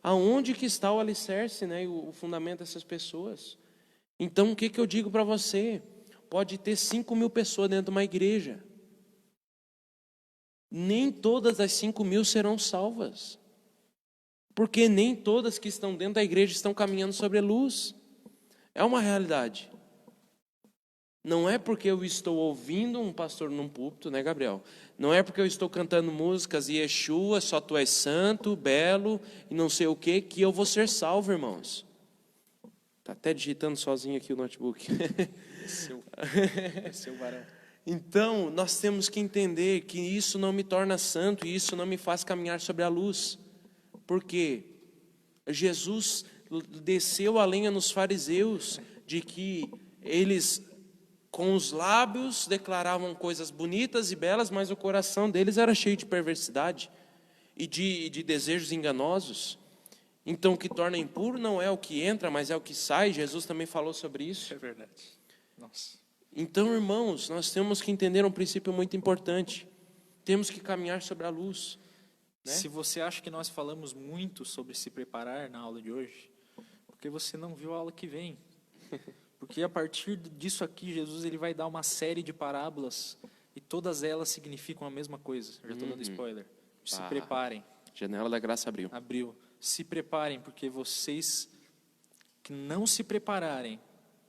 aonde que está o alicerce, né, o fundamento dessas pessoas? Então, o que eu digo para você? Pode ter 5.000 pessoas dentro de uma igreja. Nem todas as 5.000 serão salvas. Porque nem todas que estão dentro da igreja estão caminhando sobre a luz. É uma realidade. Não é porque eu estou ouvindo um pastor num púlpito, né, Gabriel? Não é porque eu estou cantando músicas e Yeshua, só tu és santo, belo e não sei o que eu vou ser salvo, irmãos. Está até digitando sozinho aqui o notebook. Seu varão. Então, nós temos que entender que isso não me torna santo e isso não me faz caminhar sobre a luz. Por quê? Jesus desceu a lenha nos fariseus de que eles, com os lábios, declaravam coisas bonitas e belas, mas o coração deles era cheio de perversidade e de desejos enganosos. Então, o que torna impuro não é o que entra, mas é o que sai. Jesus também falou sobre isso. É verdade. Nossa. Então, irmãos, nós temos que entender um princípio muito importante. Temos que caminhar sobre a luz. Né? Se você acha que nós falamos muito sobre se preparar na aula de hoje, porque você não viu a aula que vem. Porque a partir disso aqui, Jesus ele vai dar uma série de parábolas e todas elas significam a mesma coisa. Já estou dando spoiler. Se preparem. Janela da graça abriu. Abriu. Se preparem, porque vocês que não se prepararem,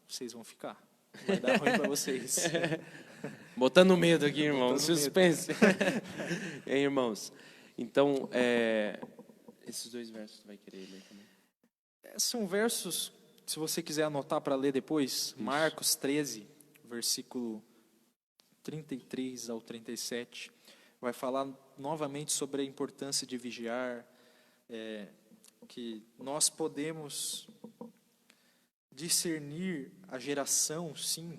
vocês vão ficar. Vai dar ruim para vocês. Botando medo aqui, irmão. Botando Suspense. Hein, irmãos? Então, esses 2 versos tu vai querer ler também? São versos, se você quiser anotar para ler depois, Marcos 13, versículo 33 ao 37, vai falar novamente sobre a importância de vigiar, que nós podemos discernir a geração, sim,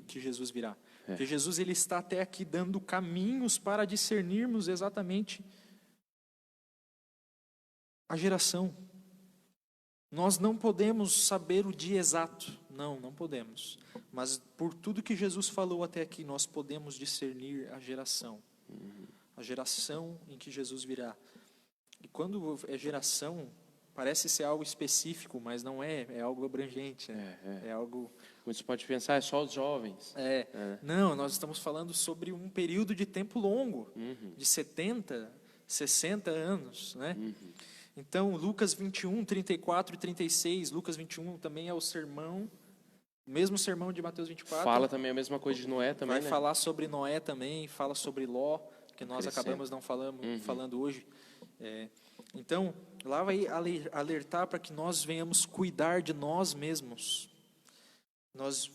que Jesus virá. Porque Jesus ele está até aqui dando caminhos para discernirmos exatamente a geração. Nós não podemos saber o dia exato, não podemos. Mas por tudo que Jesus falou até aqui, nós podemos discernir a geração em que Jesus virá. E quando é geração, parece ser algo específico, mas não é algo abrangente. Né? É algo... Muitos podem pensar, é só os jovens. Não, nós estamos falando sobre um período de tempo longo, de 70, 60 anos, né? Então, Lucas 21, 34 e 36, Lucas 21 também é o sermão, o mesmo sermão de Mateus 24. Fala também a mesma coisa de Noé também, vai falar sobre Noé também, fala sobre Ló, que nós acabamos não falando hoje. Então, lá vai alertar para que nós venhamos cuidar de nós mesmos. Nós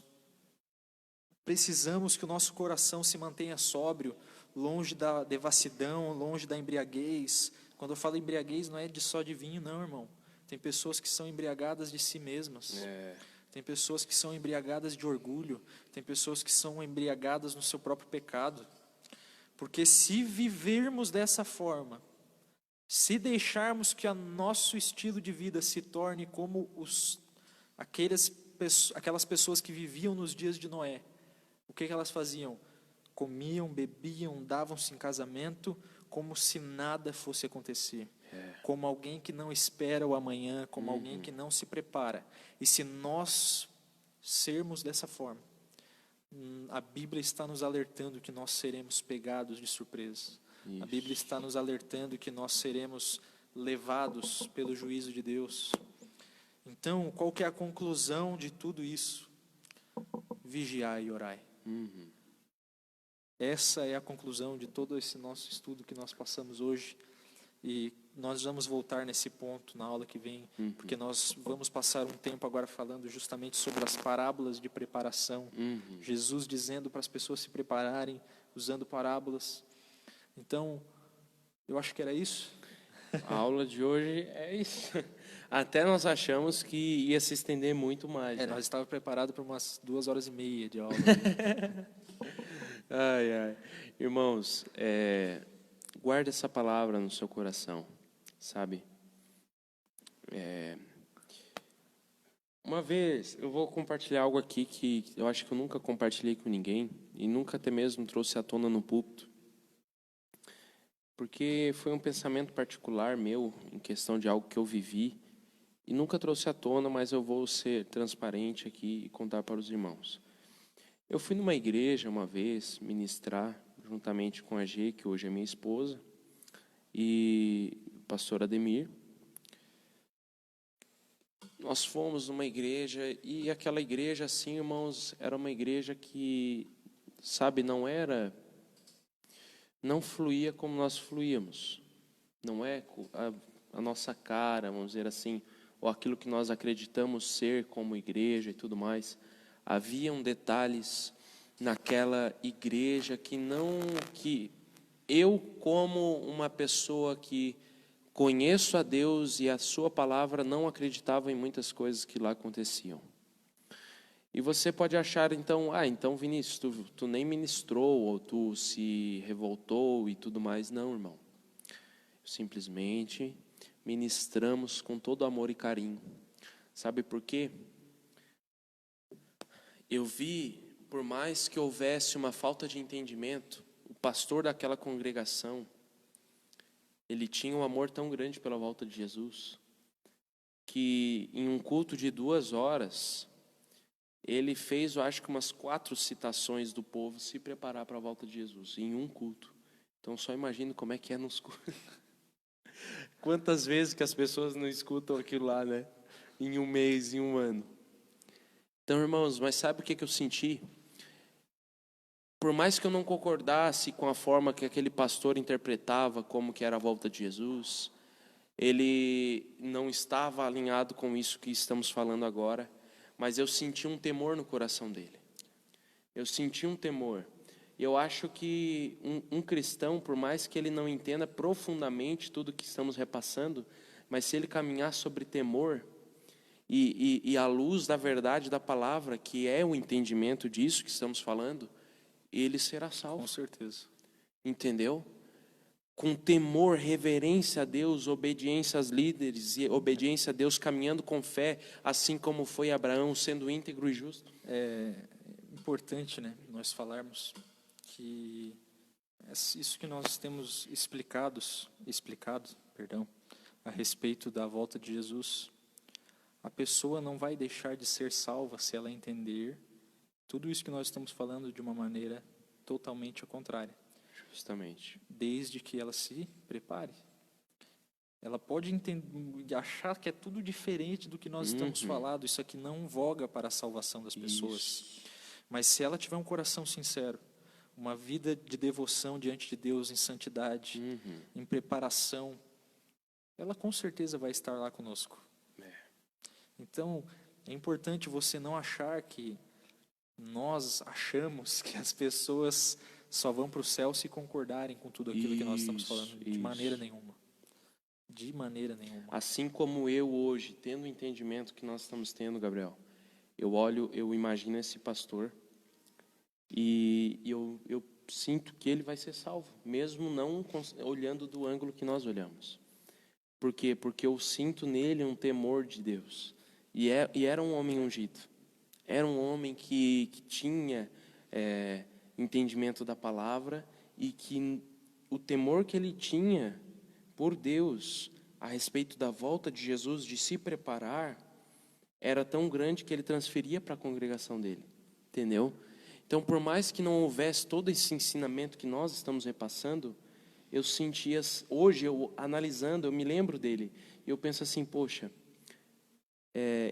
precisamos que o nosso coração se mantenha sóbrio, longe da devassidão, longe da embriaguez. Quando eu falo embriaguez, não é só de vinho, não, irmão. Tem pessoas que são embriagadas de si mesmas. Tem pessoas que são embriagadas de orgulho. Tem pessoas que são embriagadas no seu próprio pecado. Porque se vivermos dessa forma, se deixarmos que o nosso estilo de vida se torne como aquelas pessoas que viviam nos dias de Noé, o que elas faziam? Comiam, bebiam, davam-se em casamento como se nada fosse acontecer. Como alguém que não espera o amanhã, como alguém que não se prepara. E se nós sermos dessa forma, a Bíblia está nos alertando que nós seremos pegados de surpresa. A Bíblia está nos alertando que nós seremos levados pelo juízo de Deus. Então, qual que é a conclusão de tudo isso? Vigiai e orai. Essa é a conclusão de todo esse nosso estudo que nós passamos hoje. E nós vamos voltar nesse ponto na aula que vem, porque nós vamos passar um tempo agora falando justamente sobre as parábolas de preparação. Jesus dizendo para as pessoas se prepararem, usando parábolas. Então, eu acho que era isso. A aula de hoje é isso. Até nós achamos que ia se estender muito mais. Nós estávamos preparados para umas 2h30 de aula. Irmãos, guarde essa palavra no seu coração, sabe? Uma vez, eu vou compartilhar algo aqui que eu acho que eu nunca compartilhei com ninguém e nunca até mesmo trouxe à tona no púlpito. Porque foi um pensamento particular meu, em questão de algo que eu vivi, e nunca trouxe à tona, mas eu vou ser transparente aqui e contar para os irmãos. Eu fui numa igreja uma vez ministrar, juntamente com a G, que hoje é minha esposa, e o pastor Ademir. Nós fomos numa igreja, e aquela igreja, assim, irmãos, era uma igreja que, sabe, não fluía como nós fluíamos. Não é a nossa cara, vamos dizer assim, ou aquilo que nós acreditamos ser como igreja e tudo mais. Haviam detalhes naquela igreja que eu, como uma pessoa que conheço a Deus e a sua palavra, não acreditava em muitas coisas que lá aconteciam. E você pode achar, então, então Vinícius, tu nem ministrou, ou tu se revoltou e tudo mais. Não, irmão. Simplesmente ministramos com todo amor e carinho. Sabe por quê? Eu vi, por mais que houvesse uma falta de entendimento, o pastor daquela congregação, ele tinha um amor tão grande pela volta de Jesus, que em um culto de 2 horas, ele fez, eu acho que umas 4 citações do povo se preparar para a volta de Jesus, em um culto. Então só imagine como é que é nos cultos. Quantas vezes que as pessoas não escutam aquilo lá, né? Em um mês, em um ano. Então, irmãos, mas sabe o que eu senti? Por mais que eu não concordasse com a forma que aquele pastor interpretava como que era a volta de Jesus, ele não estava alinhado com isso que estamos falando agora, mas eu senti um temor no coração dele. Eu senti um temor. E eu acho que um cristão, por mais que ele não entenda profundamente tudo que estamos repassando, mas se ele caminhar sobre temor e à luz da verdade da palavra, que é o entendimento disso que estamos falando, ele será salvo. Com certeza. Entendeu? Com temor, reverência a Deus, obediência aos líderes e obediência a Deus, caminhando com fé, assim como foi Abraão, sendo íntegro e justo. É importante, né, nós falarmos que isso que nós temos explicado, a respeito da volta de Jesus, a pessoa não vai deixar de ser salva se ela entender tudo isso que nós estamos falando de uma maneira totalmente ao contrário. Justamente. Desde que ela se prepare. Ela pode achar que é tudo diferente do que nós estamos falando. Isso aqui não voga para a salvação das pessoas. Isso. Mas se ela tiver um coração sincero, uma vida de devoção diante de Deus, em santidade, em preparação, ela com certeza vai estar lá conosco. Então, é importante você não achar que nós achamos que as pessoas só vão para o céu se concordarem com tudo aquilo que nós estamos falando. De maneira nenhuma. De maneira nenhuma. Assim como eu hoje, tendo o entendimento que nós estamos tendo, Gabriel, eu imagino esse pastor e eu sinto que ele vai ser salvo, mesmo não olhando do ângulo que nós olhamos. Por quê? Porque eu sinto nele um temor de Deus. E era um homem ungido. Era um homem que tinha entendimento da palavra e que o temor que ele tinha por Deus a respeito da volta de Jesus, de se preparar, era tão grande que ele transferia para a congregação dele, entendeu? Então, por mais que não houvesse todo esse ensinamento que nós estamos repassando, eu sentia, hoje, eu analisando, eu me lembro dele, e eu penso assim, poxa,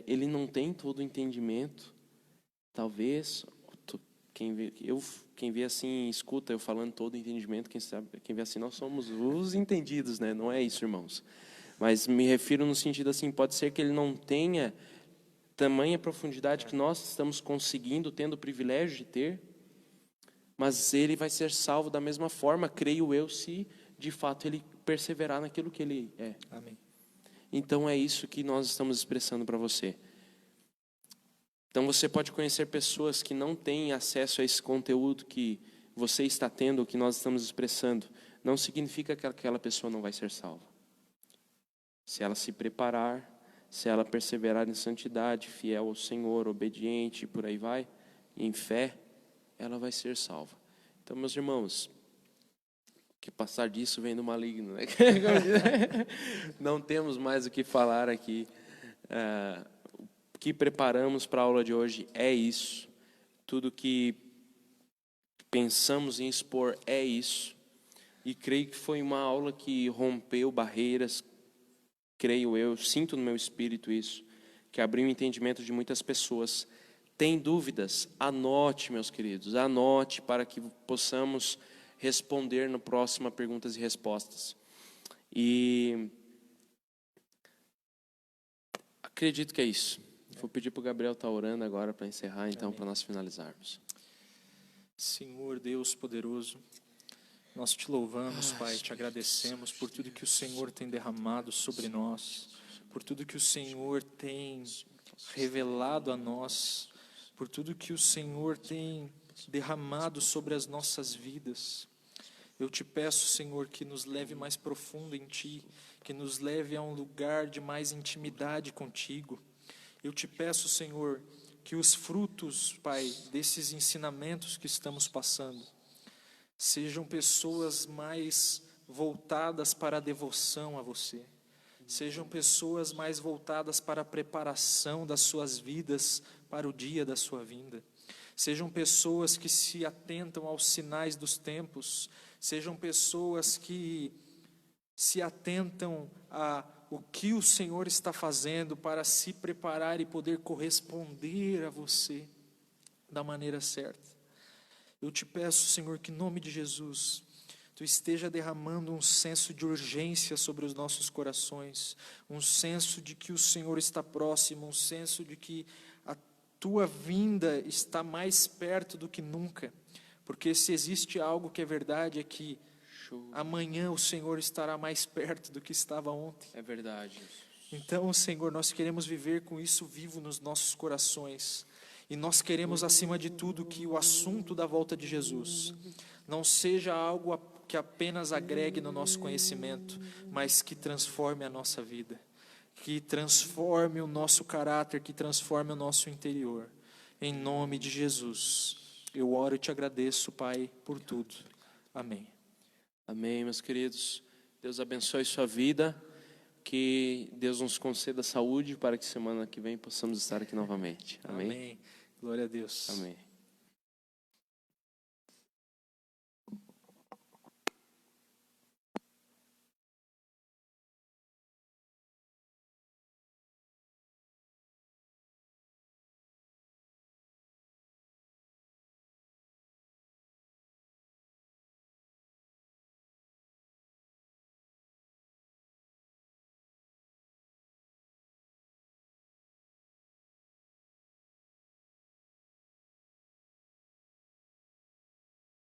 ele não tem todo o entendimento, talvez, quem vê assim, escuta eu falando todo o entendimento, quem vê assim, nós somos os entendidos, né? Não é isso, irmãos. Mas me refiro no sentido assim, pode ser que ele não tenha tamanha profundidade que nós estamos conseguindo, tendo o privilégio de ter, mas ele vai ser salvo da mesma forma, creio eu, se de fato ele perseverar naquilo que ele é. Amém. Então é isso que nós estamos expressando para você. Então você pode conhecer pessoas que não têm acesso a esse conteúdo que você está tendo, que nós estamos expressando. Não significa que aquela pessoa não vai ser salva. Se ela se preparar, se ela perseverar em santidade, fiel ao Senhor, obediente, por aí vai, em fé, ela vai ser salva. Então, meus irmãos, que passar disso vem do maligno, né? Não temos mais o que falar aqui. O que preparamos para a aula de hoje é isso. Tudo que pensamos em expor é isso. E creio que foi uma aula que rompeu barreiras, creio eu, sinto no meu espírito isso, que abriu o entendimento de muitas pessoas. Tem dúvidas? Anote, meus queridos, anote para que possamos responder no próximo perguntas e respostas. E acredito que é isso. Vou pedir para o Gabriel estar orando agora para encerrar, então, para nós finalizarmos. Senhor Deus poderoso, nós te louvamos, Pai, te agradecemos por tudo que o Senhor tem derramado sobre nós, por tudo que o Senhor tem revelado a nós, por tudo que o Senhor tem derramado sobre as nossas vidas. Eu te peço, Senhor, que nos leve mais profundo em Ti, que nos leve a um lugar de mais intimidade contigo. Eu te peço, Senhor, que os frutos, Pai, desses ensinamentos que estamos passando, sejam pessoas mais voltadas para a devoção a você. Sejam pessoas mais voltadas para a preparação das suas vidas para o dia da sua vinda. Sejam pessoas que se atentam aos sinais dos tempos. Sejam pessoas que se atentam a o que o Senhor está fazendo para se preparar e poder corresponder a você da maneira certa. Eu te peço, Senhor, que em nome de Jesus, Tu esteja derramando um senso de urgência sobre os nossos corações, um senso de que o Senhor está próximo, um senso de que a Tua vinda está mais perto do que nunca, porque se existe algo que é verdade é que amanhã o Senhor estará mais perto do que estava ontem. É verdade. Então, Senhor, nós queremos viver com isso vivo nos nossos corações. E nós queremos, acima de tudo, que o assunto da volta de Jesus não seja algo que apenas agregue no nosso conhecimento, mas que transforme a nossa vida, que transforme o nosso caráter, que transforme o nosso interior. Em nome de Jesus, eu oro e te agradeço, Pai, por tudo. Amém. Amém, meus queridos. Deus abençoe sua vida. Que Deus nos conceda saúde para que semana que vem possamos estar aqui novamente. Amém? Amém. Glória a Deus. Amém.